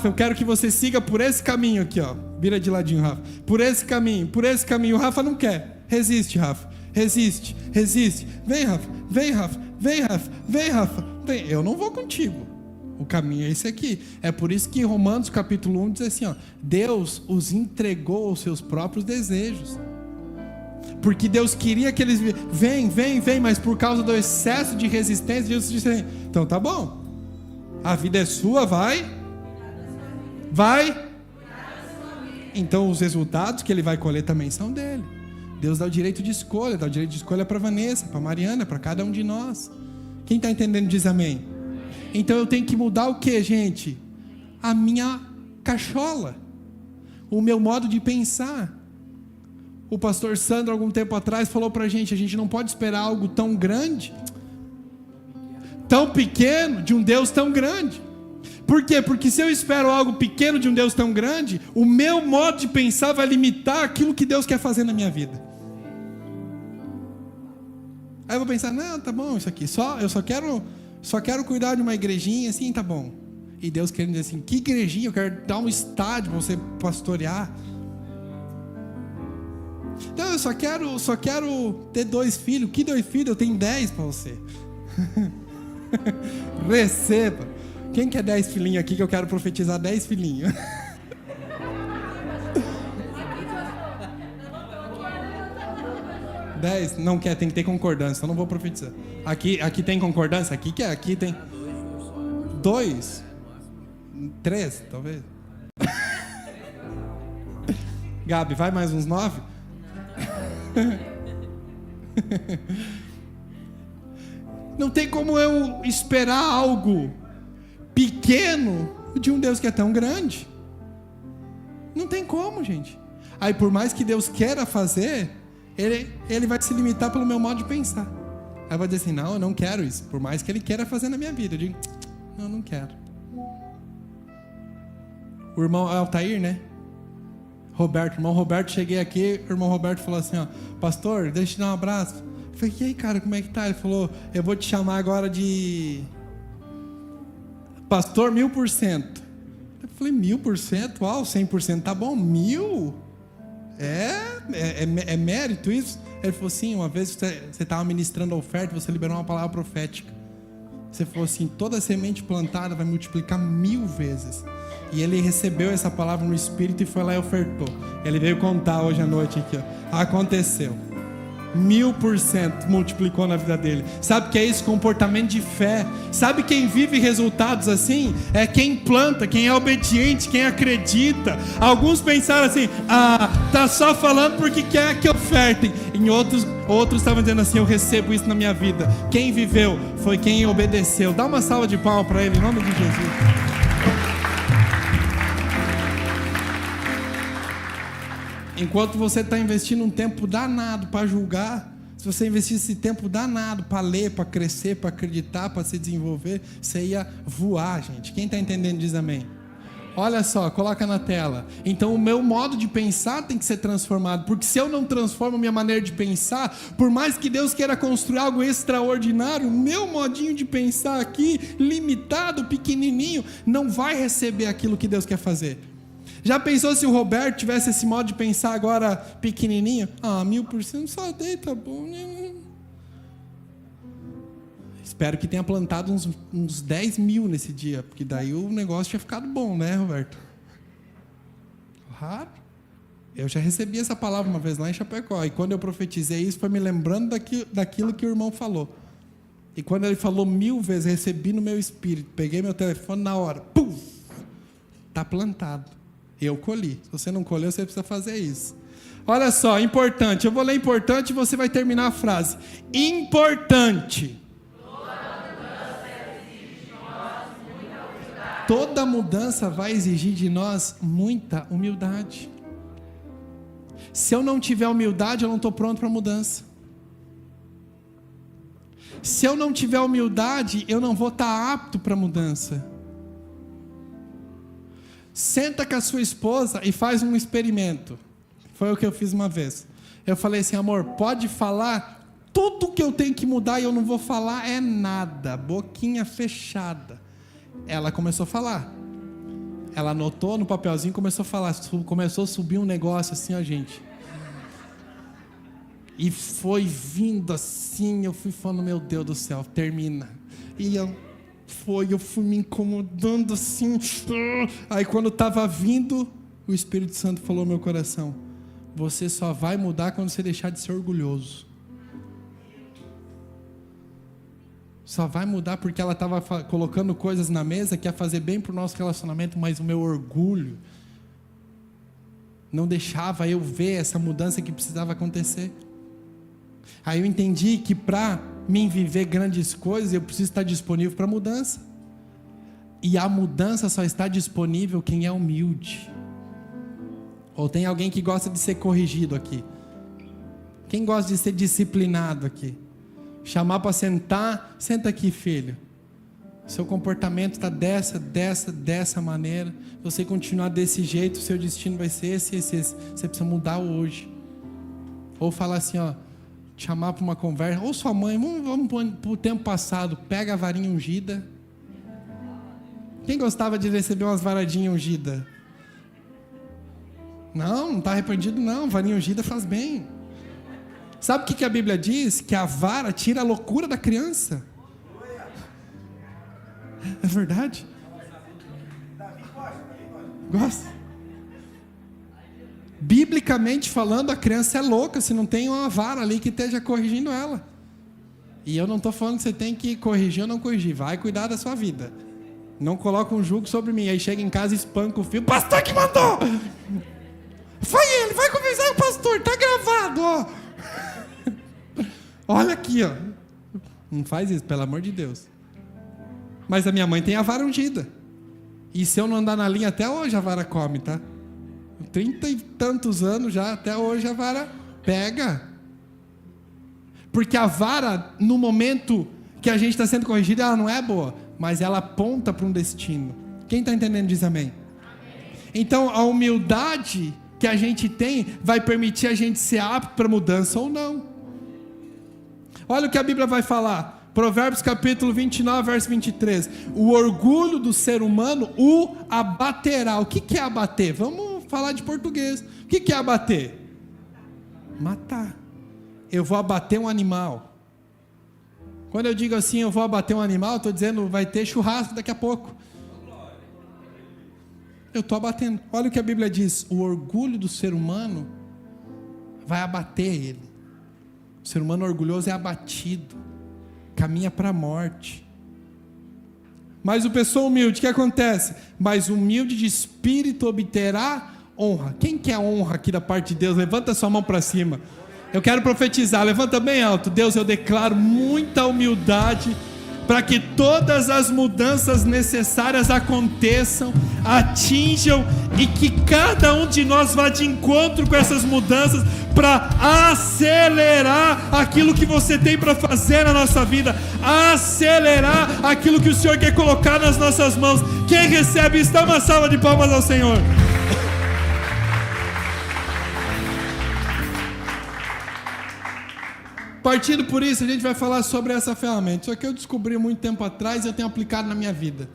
Speaker 1: eu quero que você siga por esse caminho aqui, ó. Vira de ladinho, Rafa. Por esse caminho. O Rafa não quer. Resiste, Rafa. Resiste. Vem, Rafa. Eu não vou contigo. O caminho é esse aqui. É por isso que Romanos capítulo 1 diz assim, ó, Deus os entregou aos seus próprios desejos. Porque Deus queria que eles vem, mas por causa do excesso de resistência, Deus disse assim, então tá bom. A vida é sua, vai. Então os resultados que ele vai colher também são dele. Deus dá o direito de escolha, para Vanessa, para Mariana, para cada um de nós. Quem está entendendo diz amém. Então eu tenho que mudar o que, gente? A minha cachola, o meu modo de pensar. O pastor Sandro, algum tempo atrás, falou para a gente não pode esperar algo tão grande, tão pequeno, de um Deus tão grande. Por quê? Porque se eu espero algo pequeno de um Deus tão grande, o meu modo de pensar vai limitar aquilo que Deus quer fazer na minha vida. Aí eu vou pensar, não, tá bom isso aqui, eu só quero cuidar de uma igrejinha, assim, tá bom. E Deus querendo dizer assim, que igrejinha? Eu quero dar um estádio para você pastorear. Não, eu só quero ter 2 filhos. Que 2 filhos? Eu tenho 10 para você. Receba. Quem quer 10 filhinhos aqui que eu quero profetizar 10 filhinhos? Dez? Não quer, tem que ter concordância, eu não vou profetizar. Aqui tem concordância? Aqui tem 2? 3, talvez. Gabi, vai mais uns 9? Não tem como eu esperar algo pequeno de um Deus que é tão grande. Não tem como, gente. Aí por mais que Deus queira fazer, Ele vai se limitar pelo meu modo de pensar. Aí vai dizer assim, não, eu não quero isso. Por mais que Ele queira fazer na minha vida, eu digo, não quero. O irmão Altair, né? Irmão Roberto, cheguei aqui, o irmão Roberto falou assim, ó, pastor, deixa eu te dar um abraço. Eu falei, e aí, cara, como é que tá? Ele falou, eu vou te chamar agora de pastor 1000%. Eu falei, 1000%? Uau, 100% tá bom, 1000%? É mérito isso? Ele falou assim, uma vez você estava ministrando a oferta, você liberou uma palavra profética. Você falou assim, toda semente plantada vai multiplicar 1000 vezes. E ele recebeu essa palavra no Espírito e foi lá e ofertou. Ele veio contar hoje à noite aqui, ó. Aconteceu. 1000% multiplicou na vida dele. Sabe o que é isso? Comportamento de fé. Sabe quem vive resultados assim? É quem planta, quem é obediente, quem acredita. Alguns pensaram assim, tá só falando porque quer que ofertem. Em outros estavam dizendo assim, eu recebo isso na minha vida. Quem viveu foi quem obedeceu. Dá uma salva de palmas para ele, em nome de Jesus. Enquanto você está investindo um tempo danado para julgar, se você investisse esse tempo danado para ler, para crescer, para acreditar, para se desenvolver, você ia voar, gente. Quem está entendendo diz amém. Olha só, coloca na tela. Então o meu modo de pensar tem que ser transformado, porque se eu não transformo minha maneira de pensar, por mais que Deus queira construir algo extraordinário, o meu modinho de pensar aqui, limitado, pequenininho, não vai receber aquilo que Deus quer fazer. Já pensou se o Roberto tivesse esse modo de pensar agora pequenininho? 1000% só dei, tá bom. Espero que tenha plantado uns 10 mil nesse dia, porque daí o negócio tinha ficado bom, né, Roberto? Claro. Eu já recebi essa palavra uma vez lá em Chapecó, e quando eu profetizei isso, foi me lembrando daquilo que o irmão falou. E quando ele falou 1000 vezes, eu recebi no meu espírito, peguei meu telefone na hora, pum, está plantado. Eu colhi. Se você não colheu, você precisa fazer isso. Olha só, importante. Eu vou ler importante e você vai terminar a frase. Importante. Toda mudança vai exigir de nós muita humildade. Se eu não tiver humildade, eu não estou pronto para a mudança. Se eu não tiver humildade, eu não vou estar apto para a mudança. Senta com a sua esposa e faz um experimento. Foi o que eu fiz uma vez. Eu falei assim, amor, pode falar tudo que eu tenho que mudar e eu não vou falar é nada. Boquinha fechada. Ela começou a falar. Ela anotou no papelzinho e começou a falar. Começou a subir um negócio assim, ó, gente. E foi vindo assim, eu fui falando, meu Deus do céu, termina. E eu fui me incomodando assim. Aí quando estava vindo, o Espírito Santo falou no meu coração, você só vai mudar quando você deixar de ser orgulhoso. Só vai mudar porque ela estava colocando coisas na mesa que ia fazer bem para o nosso relacionamento, mas o meu orgulho não deixava eu ver essa mudança que precisava acontecer. Aí eu entendi que para mim viver grandes coisas, eu preciso estar disponível para a mudança. E a mudança só está disponível quem é humilde. Ou tem alguém que gosta de ser corrigido aqui? Quem gosta de ser disciplinado aqui? Chamar para sentar, senta aqui, filho. Seu comportamento está dessa maneira. Se você continuar desse jeito, o seu destino vai ser esse. Você precisa mudar hoje. Ou falar assim, ó, chamar para uma conversa. Ou sua mãe, vamos para o tempo passado, pega a varinha ungida. Quem gostava de receber umas varadinhas ungidas? Não está arrependido não, varinha ungida faz bem. Sabe o que a Bíblia diz? Que a vara tira a loucura da criança. É verdade? Gosta? Biblicamente falando, a criança é louca se não tem uma vara ali que esteja corrigindo ela. E eu não estou falando que você tem que corrigir ou não corrigir. Vai cuidar da sua vida. Não coloca um jugo sobre mim. Aí chega em casa e espanca o filho. Pastor que mandou! Foi ele, vai conversar com o pastor. Está gravado, ó. Olha aqui, ó. Não faz isso, pelo amor de Deus. Mas a minha mãe tem a vara ungida. E se eu não andar na linha, até hoje a vara come, tá? 30 e tantos anos já, até hoje a vara pega. Porque a vara, no momento que a gente está sendo corrigido, ela não é boa, mas ela aponta para um destino. Quem está entendendo diz amém? Então a humildade que a gente tem vai permitir a gente ser apto para mudança ou não. Olha o que a Bíblia vai falar. Provérbios capítulo 29, verso 23. O orgulho do ser humano o abaterá. O que é abater? Vamos falar de português. O que é abater? Matar. Eu vou abater um animal. Quando eu digo assim, eu vou abater um animal, estou dizendo, vai ter churrasco daqui a pouco. Eu estou abatendo. Olha o que a Bíblia diz. O orgulho do ser humano vai abater ele. O ser humano orgulhoso é abatido. Caminha para a morte. Mas o pessoa humilde, o que acontece? Mas humilde de espírito obterá honra. Quem quer honra aqui da parte de Deus? Levanta sua mão para cima. Eu quero profetizar, levanta bem alto. Deus, eu declaro muita humildade para que todas as mudanças necessárias aconteçam, atinjam e que cada um de nós vá de encontro com essas mudanças para acelerar aquilo que você tem para fazer na nossa vida, acelerar aquilo que o Senhor quer colocar nas nossas mãos. Quem recebe isso, dá uma salva de palmas ao Senhor. Partindo por isso, a gente vai falar sobre essa ferramenta. Isso aqui eu descobri muito tempo atrás e eu tenho aplicado na minha vida.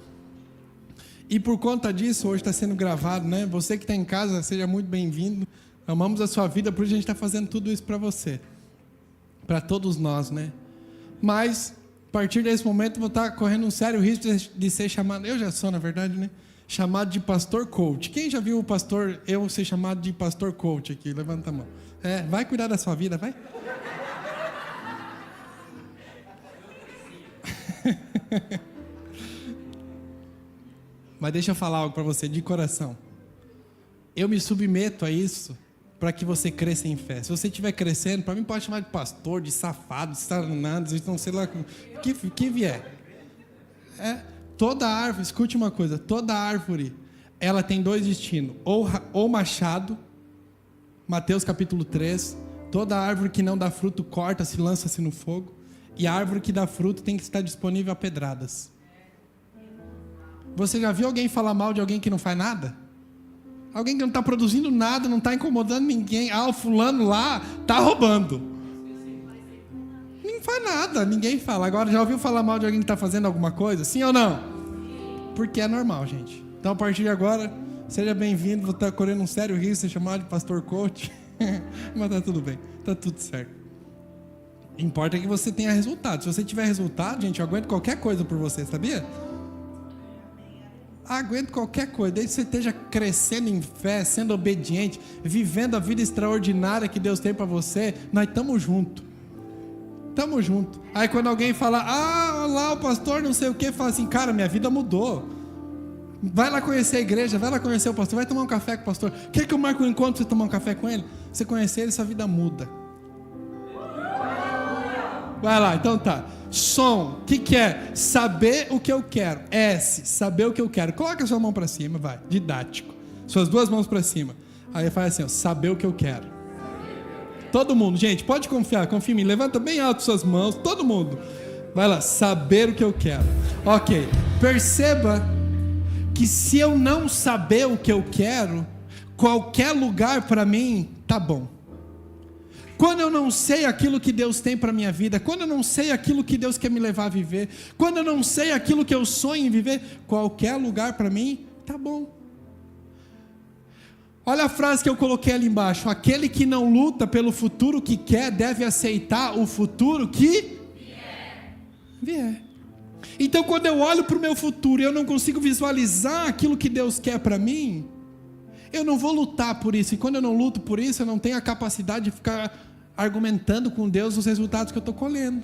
Speaker 1: E por conta disso, hoje está sendo gravado, né? Você que está em casa, seja muito bem-vindo. Amamos a sua vida, por isso a gente está fazendo tudo isso para você. Para todos nós, né? Mas, partir desse momento, eu vou estar correndo um sério risco de ser chamado, eu já sou, na verdade, né? Chamado de pastor coach. Quem já viu o pastor, eu ser chamado de pastor coach aqui? Levanta a mão. Vai cuidar da sua vida, vai. Mas deixa eu falar algo para você, de coração. Eu me submeto a isso para que você cresça em fé. Se você estiver crescendo, para mim pode chamar de pastor, de safado, de saranado, não sei lá, que vier. Toda árvore, escute uma coisa, toda árvore, ela tem dois destinos, ou machado, Mateus capítulo 3, toda árvore que não dá fruto corta-se, lança-se no fogo, e a árvore que dá fruto tem que estar disponível a pedradas. Você já viu alguém falar mal de alguém que não faz nada? Alguém que não está produzindo nada, não está incomodando ninguém. O fulano lá está roubando. Não faz nada, ninguém fala. Agora, já ouviu falar mal de alguém que está fazendo alguma coisa? Sim ou não? Porque é normal, gente. Então, a partir de agora, seja bem-vindo. Vou estar correndo um sério risco de ser chamado de pastor coach. Mas está tudo bem, está tudo certo. Importa que você tenha resultado. Se você tiver resultado, gente, eu aguento qualquer coisa por você, sabia? Aguento qualquer coisa, desde que você esteja crescendo em fé, sendo obediente, vivendo a vida extraordinária que Deus tem para você, nós estamos juntos. Estamos juntos. Aí quando alguém fala, olha lá o pastor não sei o que, fala assim, cara, minha vida mudou. Vai lá conhecer a igreja, vai lá conhecer o pastor, vai tomar um café com o pastor. Quer que eu marque um encontro para você tomar um café com ele? Você conhecer ele, sua vida muda. Vai lá, então tá. Som, o que é? Saber o que eu quero. S, saber o que eu quero. Coloca a sua mão para cima, vai. Didático. Suas duas mãos para cima. Aí faz assim, saber o que eu quero. Todo mundo, gente, pode confiar, confia em mim. Levanta bem alto suas mãos, todo mundo. Vai lá, saber o que eu quero. Ok, perceba que se eu não saber o que eu quero, qualquer lugar para mim tá bom. Quando eu não sei aquilo que Deus tem para a minha vida, quando eu não sei aquilo que Deus quer me levar a viver, quando eu não sei aquilo que eu sonho em viver, qualquer lugar para mim, tá bom. Olha a frase que eu coloquei ali embaixo: aquele que não luta pelo futuro que quer, deve aceitar o futuro que vier. Então quando eu olho para o meu futuro e eu não consigo visualizar aquilo que Deus quer para mim, eu não vou lutar por isso, e quando eu não luto por isso, eu não tenho a capacidade de ficar argumentando com Deus os resultados que eu estou colhendo.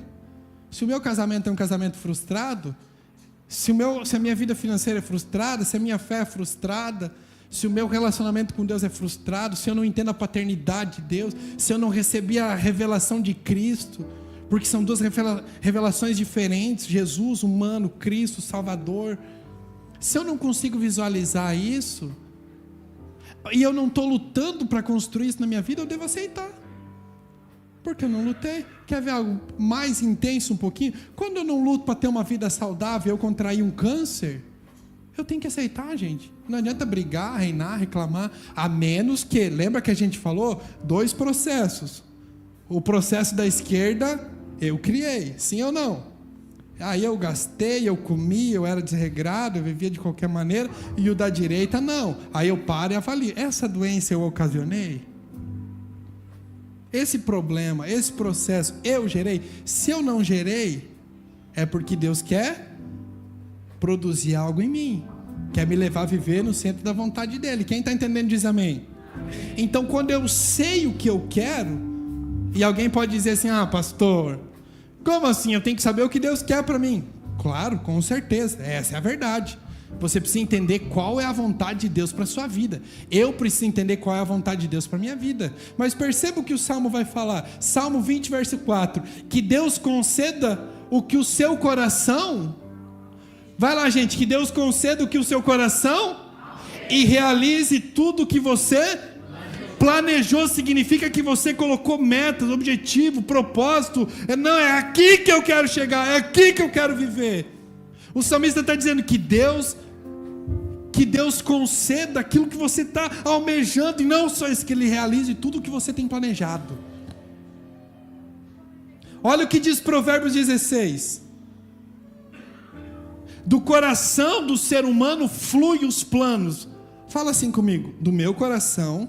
Speaker 1: Se o meu casamento é um casamento frustrado, se a minha vida financeira é frustrada, se a minha fé é frustrada, se o meu relacionamento com Deus é frustrado, se eu não entendo a paternidade de Deus, se eu não recebi a revelação de Cristo, porque são duas revelações diferentes, Jesus humano, Cristo Salvador, se eu não consigo visualizar isso, e eu não estou lutando para construir isso na minha vida, eu devo aceitar. Porque eu não lutei. Quer ver algo mais intenso um pouquinho? Quando eu não luto para ter uma vida saudável, eu contrair um câncer, eu tenho que aceitar, gente. Não adianta brigar, reinar, reclamar, a menos que, lembra que a gente falou? 2 processos. O processo da esquerda, eu criei, sim ou não? Aí eu gastei, eu comi, eu era desregrado, eu vivia de qualquer maneira, e o da direita não. Aí eu paro e avalio. Essa doença eu ocasionei? Esse problema, esse processo, eu gerei? Se eu não gerei, é porque Deus quer produzir algo em mim, quer me levar a viver no centro da vontade dEle. Quem está entendendo diz amém. Então quando eu sei o que eu quero, e alguém pode dizer assim, pastor, como assim? Eu tenho que saber o que Deus quer para mim. Claro, com certeza, essa é a verdade. Você precisa entender qual é a vontade de Deus para a sua vida. Eu preciso entender qual é a vontade de Deus para a minha vida. Mas perceba o que o Salmo vai falar. Salmo 20, verso 4. Que Deus conceda o que o seu coração... Vai lá, gente. Que Deus conceda o que o seu coração... E realize tudo o que você... Planejou. Significa que você colocou metas, objetivo, propósito. Não, é aqui que eu quero chegar. É aqui que eu quero viver. O salmista está dizendo que Deus conceda aquilo que você está almejando, e não só isso, que Ele realize tudo o que você tem planejado. Olha o que diz Provérbios 16: do coração do ser humano fluem os planos. Fala assim comigo: do meu coração,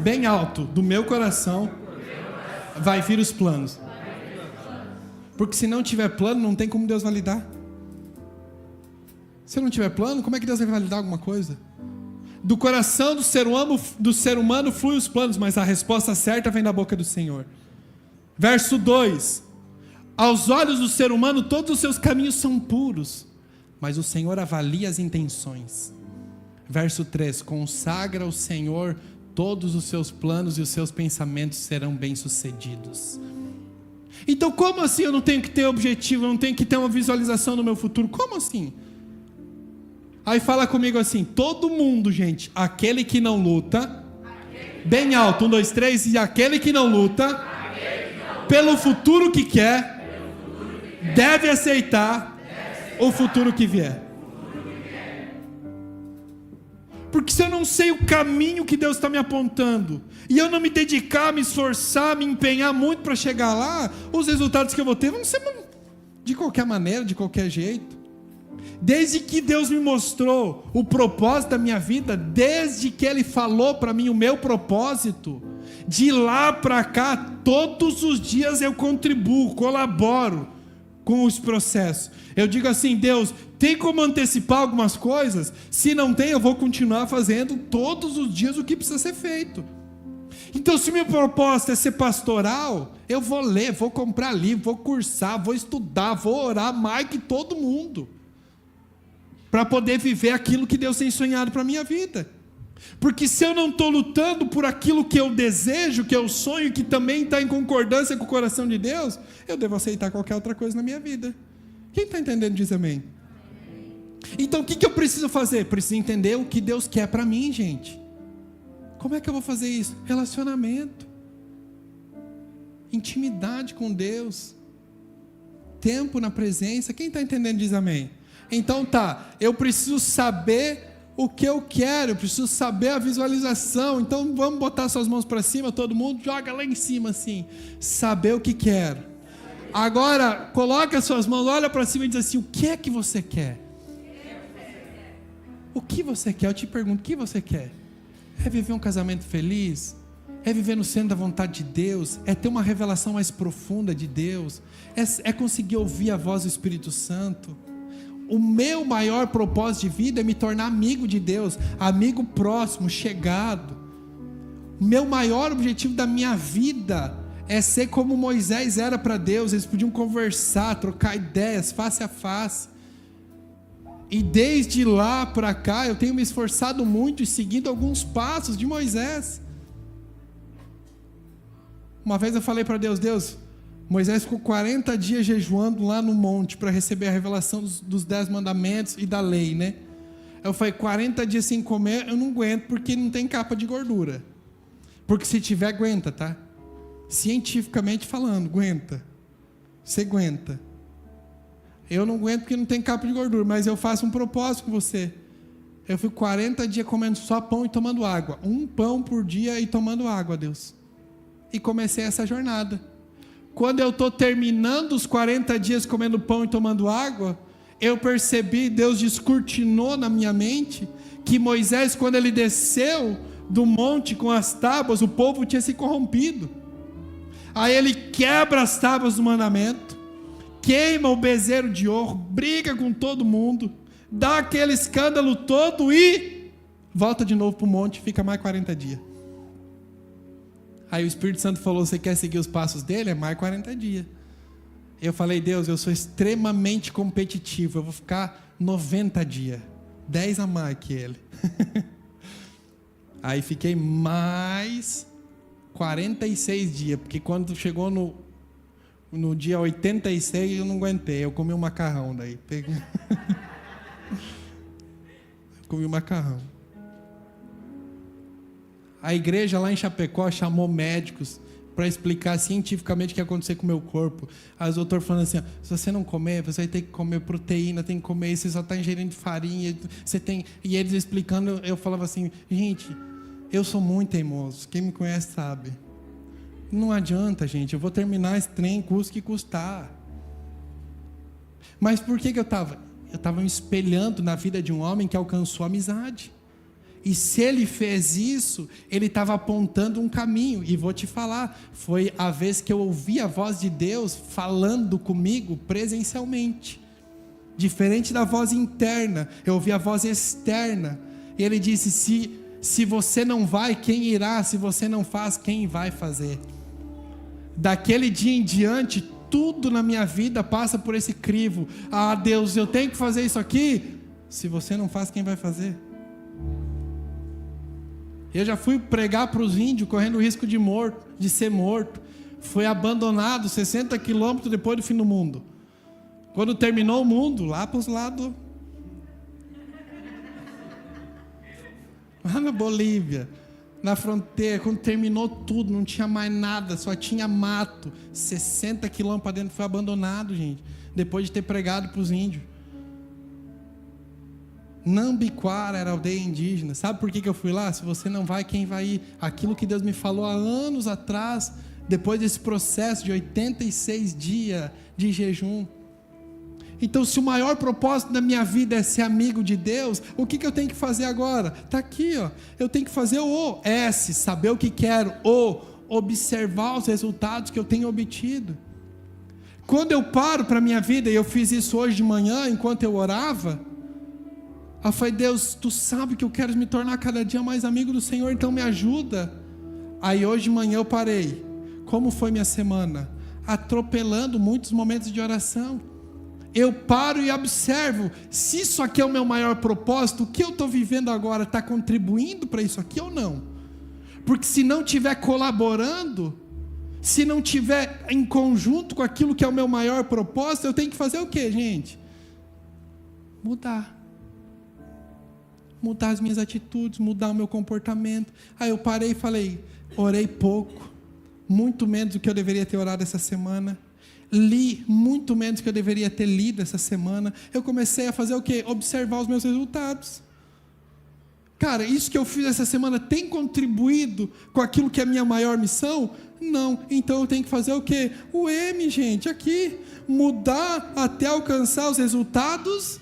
Speaker 1: bem alto, do meu coração vai vir os planos. Porque se não tiver plano, não tem como Deus validar. Se não tiver plano, como é que Deus vai validar alguma coisa? Do coração do ser humano flui os planos, mas a resposta certa vem da boca do Senhor. Verso 2: aos olhos do ser humano todos os seus caminhos são puros, mas o Senhor avalia as intenções. Verso 3: consagra ao Senhor todos os seus planos e os seus pensamentos serão bem-sucedidos. Então como assim eu não tenho que ter objetivo, eu não tenho que ter uma visualização no meu futuro? Como assim? Aí fala comigo assim: todo mundo, gente, aquele que não luta, bem alto, 1, 2, 3, e aquele que não luta pelo futuro que quer, deve aceitar o futuro que vier. Porque se eu não sei o caminho que Deus está me apontando, e eu não me dedicar, me esforçar, me empenhar muito para chegar lá, os resultados que eu vou ter vão ser de qualquer maneira, de qualquer jeito. Desde que Deus me mostrou o propósito da minha vida, desde que Ele falou para mim o meu propósito, de lá para cá, todos os dias eu contribuo, colaboro com os processos. Eu digo assim: Deus, tem como antecipar algumas coisas? Se não tem, eu vou continuar fazendo todos os dias o que precisa ser feito. Então, se minha proposta é ser pastoral, eu vou ler, vou comprar livro, vou cursar, vou estudar, vou orar mais que todo mundo, para poder viver aquilo que Deus tem sonhado para a minha vida. Porque se eu não estou lutando por aquilo que eu desejo, que eu sonho, que também está em concordância com o coração de Deus, eu devo aceitar qualquer outra coisa na minha vida. Quem está entendendo diz amém. Então o que eu preciso fazer? Preciso entender o que Deus quer para mim, gente. Como é que eu vou fazer isso? Relacionamento, intimidade com Deus, tempo na presença. Quem está entendendo diz amém. Então tá, eu preciso saber o que eu quero, eu preciso saber a visualização. Então vamos botar suas mãos para cima, todo mundo joga lá em cima assim, saber o que quero. Agora coloca as suas mãos, olha para cima e diz assim: o que é que você quer? O que você quer? Eu te pergunto, o que você quer? É viver um casamento feliz? É viver no centro da vontade de Deus? É ter uma revelação mais profunda de Deus? É conseguir ouvir a voz do Espírito Santo? O meu maior propósito de vida é me tornar amigo de Deus, amigo próximo, chegado. O meu maior objetivo da minha vida é ser como Moisés era para Deus. Eles podiam conversar, trocar ideias, face a face. E desde lá para cá eu tenho me esforçado muito e seguido alguns passos de Moisés. Uma vez eu falei para Deus: Deus, Moisés ficou 40 dias jejuando lá no monte para receber a revelação dos 10 mandamentos e da lei, né? Eu falei: 40 dias sem comer eu não aguento, porque não tem capa de gordura. Porque se tiver, aguenta, tá? Cientificamente falando, aguenta. Você aguenta. Eu não aguento porque não tem capa de gordura, mas eu faço um propósito com você. Eu fico 40 dias comendo só pão e tomando água. Um pão por dia e tomando água, Deus. E comecei essa jornada. Quando eu estou terminando os 40 dias comendo pão e tomando água, eu percebi, Deus descortinou na minha mente, que Moisés, quando ele desceu do monte com as tábuas, o povo tinha se corrompido. Aí ele quebra as tábuas do mandamento, queima o bezerro de ouro, briga com todo mundo, dá aquele escândalo todo e volta de novo para o monte, fica mais 40 dias. Aí o Espírito Santo falou: você quer seguir os passos dele? É mais 40 dias. Eu falei: Deus, eu sou extremamente competitivo, eu vou ficar 90 dias, 10 a mais que ele. Aí fiquei mais 46 dias, porque quando chegou no dia 86 eu não aguentei, eu comi um macarrão daí. Comi um macarrão. A igreja lá em Chapecó chamou médicos para explicar cientificamente o que ia acontecer com o meu corpo. Aí os doutores falando assim: se você não comer, você vai ter que comer proteína, tem que comer, você só está ingerindo farinha, você tem... E eles explicando, eu falava assim: gente, eu sou muito teimoso, quem me conhece sabe. Não adianta, gente, eu vou terminar esse trem, custe que custar. Mas por que eu estava? Eu estava me espelhando na vida de um homem que alcançou a amizade. E se ele fez isso, ele estava apontando um caminho. E vou te falar, foi a vez que eu ouvi a voz de Deus falando comigo presencialmente. Diferente da voz interna, eu ouvi a voz externa. E ele disse, se você não vai, quem irá? Se você não faz, quem vai fazer? Daquele dia em diante, tudo na minha vida passa por esse crivo. Ah, Deus, eu tenho que fazer isso aqui. Se você não faz, quem vai fazer? Eu já fui pregar para os índios, correndo o risco de ser morto. Fui abandonado 60 quilômetros depois do fim do mundo. Quando terminou o mundo, lá para os lados, lá na Bolívia, na fronteira, quando terminou tudo, não tinha mais nada, só tinha mato. 60 quilômetros para dentro, fui abandonado, gente, depois de ter pregado para os índios. Nambiquara era a aldeia indígena. Sabe por que eu fui lá? Se você não vai, quem vai ir? Aquilo que Deus me falou há anos atrás, depois desse processo de 86 dias de jejum. Então, se o maior propósito da minha vida é ser amigo de Deus, o que eu tenho que fazer agora? Está aqui, ó. Eu tenho que fazer o S, saber o que quero, o observar os resultados que eu tenho obtido. Quando eu paro para a minha vida, e eu fiz isso hoje de manhã, enquanto eu orava, eu falei, Deus, tu sabe que eu quero me tornar cada dia mais amigo do Senhor, então me ajuda. Aí hoje de manhã eu parei. Como foi minha semana? Atropelando muitos momentos de oração. Eu paro e observo, se isso aqui é o meu maior propósito, o que eu estou vivendo agora está contribuindo para isso aqui ou não? Porque se não estiver colaborando, se não estiver em conjunto com aquilo que é o meu maior propósito, eu tenho que fazer o quê, gente? Mudar as minhas atitudes, mudar o meu comportamento. Aí eu parei e falei, orei pouco, muito menos do que eu deveria ter orado essa semana, li muito menos do que eu deveria ter lido essa semana. Eu comecei a fazer o quê? Observar os meus resultados. Cara, isso que eu fiz essa semana tem contribuído com aquilo que é a minha maior missão? Não. Então eu tenho que fazer o quê? O M, gente, aqui, mudar até alcançar os resultados.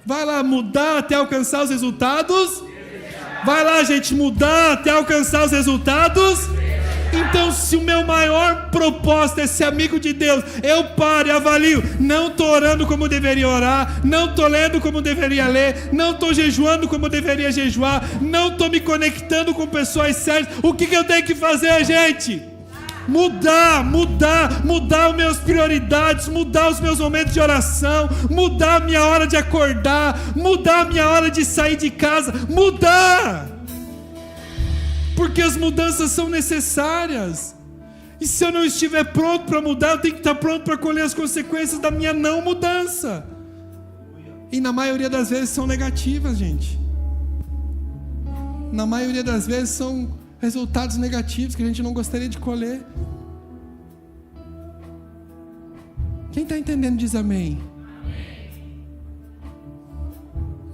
Speaker 1: Vai lá, mudar até alcançar os resultados. Vai lá, gente, mudar até alcançar os resultados. Então, se o meu maior propósito é ser amigo de Deus, eu paro e avalio. Não estou orando como deveria orar, não estou lendo como deveria ler, não estou jejuando como deveria jejuar, não estou me conectando com pessoas certas. O que eu tenho que fazer, gente? Mudar as minhas prioridades, mudar os meus momentos de oração, mudar a minha hora de acordar, mudar a minha hora de sair de casa, mudar, porque as mudanças são necessárias, e se eu não estiver pronto para mudar, eu tenho que estar pronto para colher as consequências da minha não mudança, e na maioria das vezes são negativas, gente, na maioria das vezes são resultados negativos que a gente não gostaria de colher. Quem está entendendo diz amém.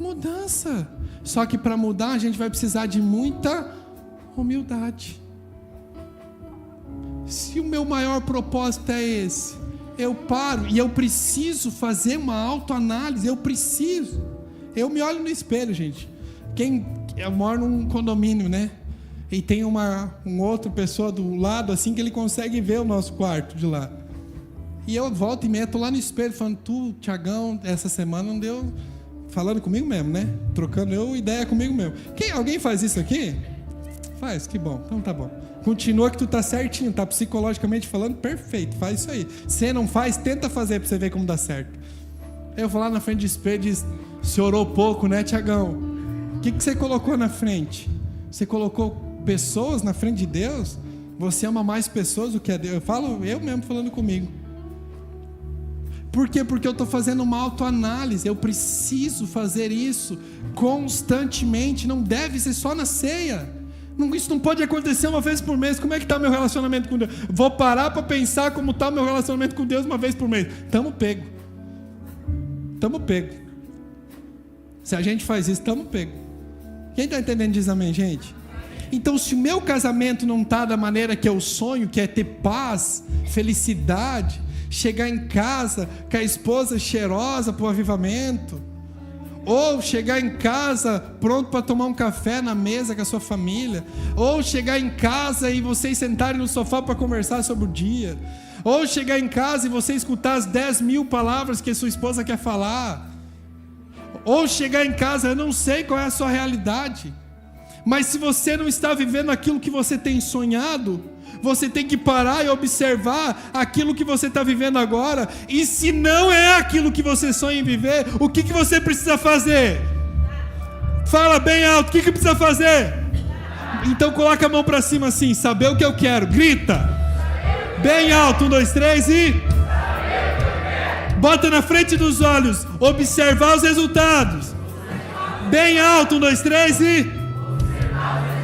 Speaker 1: Mudança. Só que para mudar a gente vai precisar de muita humildade. Se o meu maior propósito é esse, eu paro e eu preciso fazer uma autoanálise. Eu me olho no espelho, gente. Eu moro num condomínio, né? E tem uma outra pessoa do lado, assim, que ele consegue ver o nosso quarto de lá. E eu volto e meia, estou lá no espelho, falando, tu, Tiagão, essa semana não deu... Falando comigo mesmo, né? Trocando ideia comigo mesmo. Alguém faz isso aqui? Faz, que bom. Então tá bom. Continua que tu tá certinho, tá psicologicamente falando, perfeito, faz isso aí. Se não faz, tenta fazer para você ver como dá certo. Eu vou lá na frente do espelho e diz, você orou pouco, né, Tiagão? O que você colocou na frente? Você colocou pessoas na frente de Deus? Você ama mais pessoas do que a Deus? Eu mesmo falando comigo. Por quê? Porque eu estou fazendo uma autoanálise. Eu preciso fazer isso constantemente. Não deve ser só na ceia. Isso não pode acontecer uma vez por mês. Como é que está meu relacionamento com Deus? Vou parar para pensar como está meu relacionamento com Deus uma vez por mês. Estamos pego. Se a gente faz isso, estamos pego. Quem está entendendo diz amém, gente? Então, se o meu casamento não está da maneira que eu sonho, que é ter paz, felicidade, chegar em casa com a esposa cheirosa para o avivamento, ou chegar em casa pronto para tomar um café na mesa com a sua família, ou chegar em casa e vocês sentarem no sofá para conversar sobre o dia, ou chegar em casa e você escutar as 10.000 palavras que a sua esposa quer falar, ou chegar em casa, eu não sei qual é a sua realidade, mas se você não está vivendo aquilo que você tem sonhado, você tem que parar e observar aquilo que você está vivendo agora. E se não é aquilo que você sonha em viver, o que você precisa fazer? Fala bem alto, o que precisa fazer? Então coloca a mão para cima assim, saber o que eu quero, grita bem alto, 1, 2, 3 e bota na frente dos olhos, observar os resultados, bem alto, 1, 2, 3 e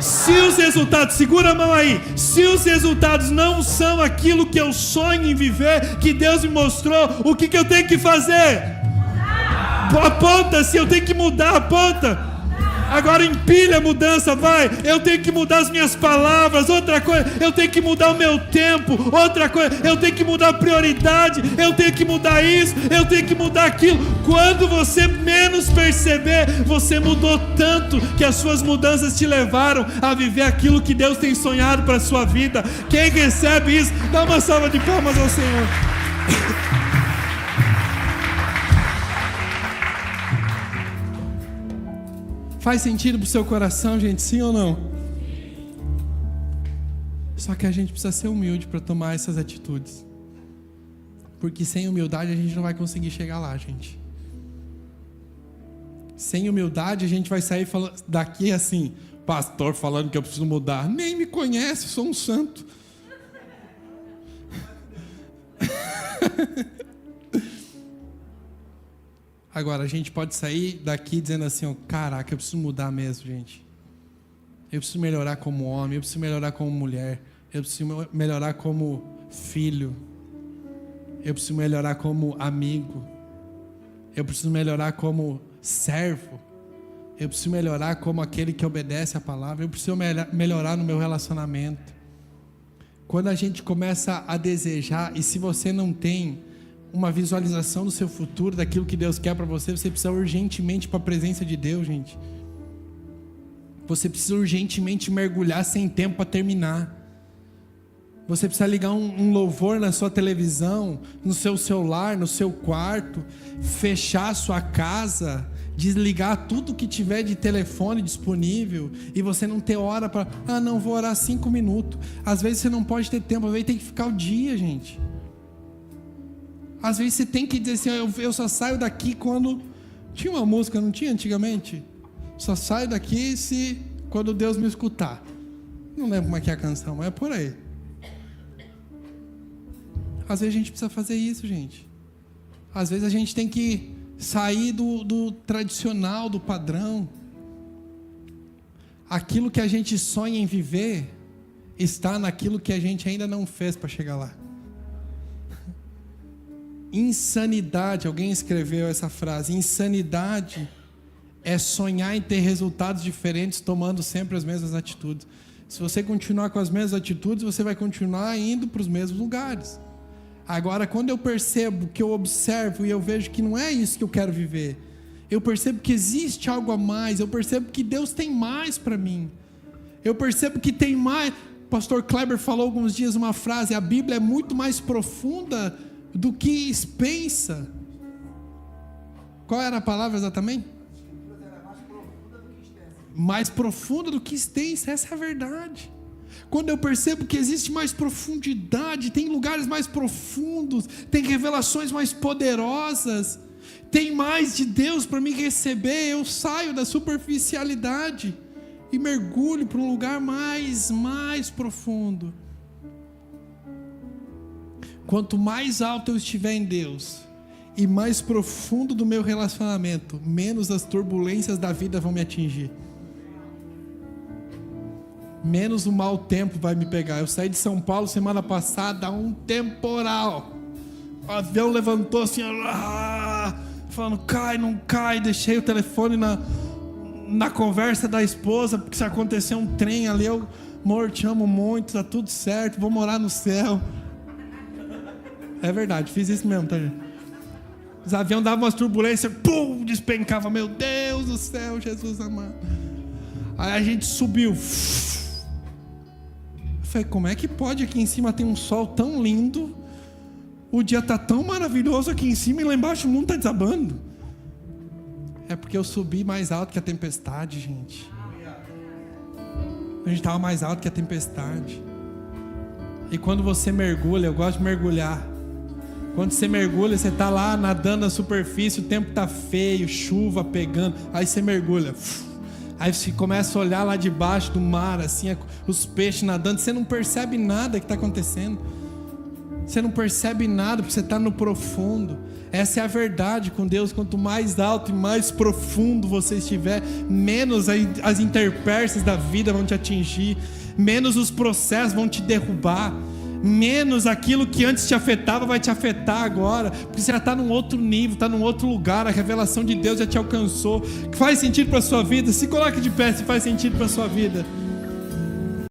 Speaker 1: se os resultados, segura a mão aí, se os resultados não são aquilo que eu sonho em viver, que Deus me mostrou, o que eu tenho que fazer? Aponta, se eu tenho que mudar, aponta. Agora empilha a mudança, vai. Eu tenho que mudar as minhas palavras. Outra coisa, eu tenho que mudar o meu tempo. Outra coisa, eu tenho que mudar a prioridade. Eu tenho que mudar isso, eu tenho que mudar aquilo. Quando você menos perceber, você mudou tanto que as suas mudanças te levaram a viver aquilo que Deus tem sonhado para a sua vida. Quem recebe isso, dá uma salva de palmas ao Senhor. Faz sentido pro seu coração, gente? Sim ou não? Só que a gente precisa ser humilde para tomar essas atitudes. Porque sem humildade a gente não vai conseguir chegar lá, gente. Sem humildade a gente vai sair daqui assim, pastor falando que eu preciso mudar. Nem me conhece, sou um santo. Agora, a gente pode sair daqui dizendo assim, ó, caraca, eu preciso mudar mesmo, gente. Eu preciso melhorar como homem, eu preciso melhorar como mulher, eu preciso melhorar como filho, eu preciso melhorar como amigo, eu preciso melhorar como servo, eu preciso melhorar como aquele que obedece a palavra, eu preciso melhorar no meu relacionamento. Quando a gente começa a desejar, e se você não tem uma visualização do seu futuro, daquilo que Deus quer para você, você precisa urgentemente para a presença de Deus, gente. Você precisa urgentemente mergulhar sem tempo para terminar. Você precisa ligar um louvor na sua televisão, no seu celular, no seu quarto, fechar a sua casa, desligar tudo que tiver de telefone disponível, e você não ter hora para, não, vou orar 5 minutos. Às vezes você não pode ter tempo, às vezes tem que ficar o dia, gente. Às vezes você tem que dizer assim, eu só saio daqui quando... Tinha uma música, não tinha antigamente? Só saio daqui quando Deus me escutar. Não lembro como é que é a canção, mas é por aí. Às vezes a gente precisa fazer isso, gente. Às vezes a gente tem que sair do tradicional, do padrão. Aquilo que a gente sonha em viver está naquilo que a gente ainda não fez para chegar lá. Insanidade, alguém escreveu essa frase, insanidade é sonhar em ter resultados diferentes tomando sempre as mesmas atitudes. Se você continuar com as mesmas atitudes, você vai continuar indo para os mesmos lugares. Agora, quando eu percebo, que eu observo e eu vejo que não é isso que eu quero viver, eu percebo que existe algo a mais, eu percebo que Deus tem mais para mim, eu percebo que tem mais. Pastor Kleber falou alguns dias uma frase, a Bíblia é muito mais profunda do que pensa. Qual era a palavra exatamente? Mais profunda do que extensa, essa é a verdade. Quando eu percebo que existe mais profundidade, tem lugares mais profundos, tem revelações mais poderosas, tem mais de Deus para me receber, eu saio da superficialidade e mergulho para um lugar mais profundo. Quanto mais alto eu estiver em Deus e mais profundo do meu relacionamento, menos as turbulências da vida vão me atingir. Menos o mau tempo vai me pegar. Eu saí de São Paulo semana passada, um temporal. O avião levantou assim, falando, cai, não cai. Deixei o telefone na conversa da esposa, porque se acontecer um trem ali, eu, amor, te amo muito, tá tudo certo, vou morar no céu. É verdade, fiz isso mesmo, tá, gente? Os aviões davam umas turbulências, pum, despencava. Meu Deus do céu, Jesus amado. Aí a gente subiu. Eu falei, como é que pode? Aqui em cima tem um sol tão lindo, o dia está tão maravilhoso aqui em cima e lá embaixo o mundo está desabando. É porque eu subi mais alto que a tempestade, gente. A gente estava mais alto que a tempestade. E quando você mergulha, eu gosto de mergulhar. Quando você mergulha, você está lá nadando na superfície, o tempo está feio, chuva pegando. Aí você mergulha. Aí você começa a olhar lá de baixo do mar, assim, os peixes nadando. Você não percebe nada que está acontecendo. Você não percebe nada, porque você está no profundo. Essa é a verdade com Deus. Quanto mais alto e mais profundo você estiver, menos as intempéries da vida vão te atingir, menos os processos vão te derrubar, menos aquilo que antes te afetava vai te afetar agora, porque você já está num outro nível, está num outro lugar. A revelação de Deus já te alcançou. Que faz sentido para a sua vida? Se coloque de pé se faz sentido para a sua vida.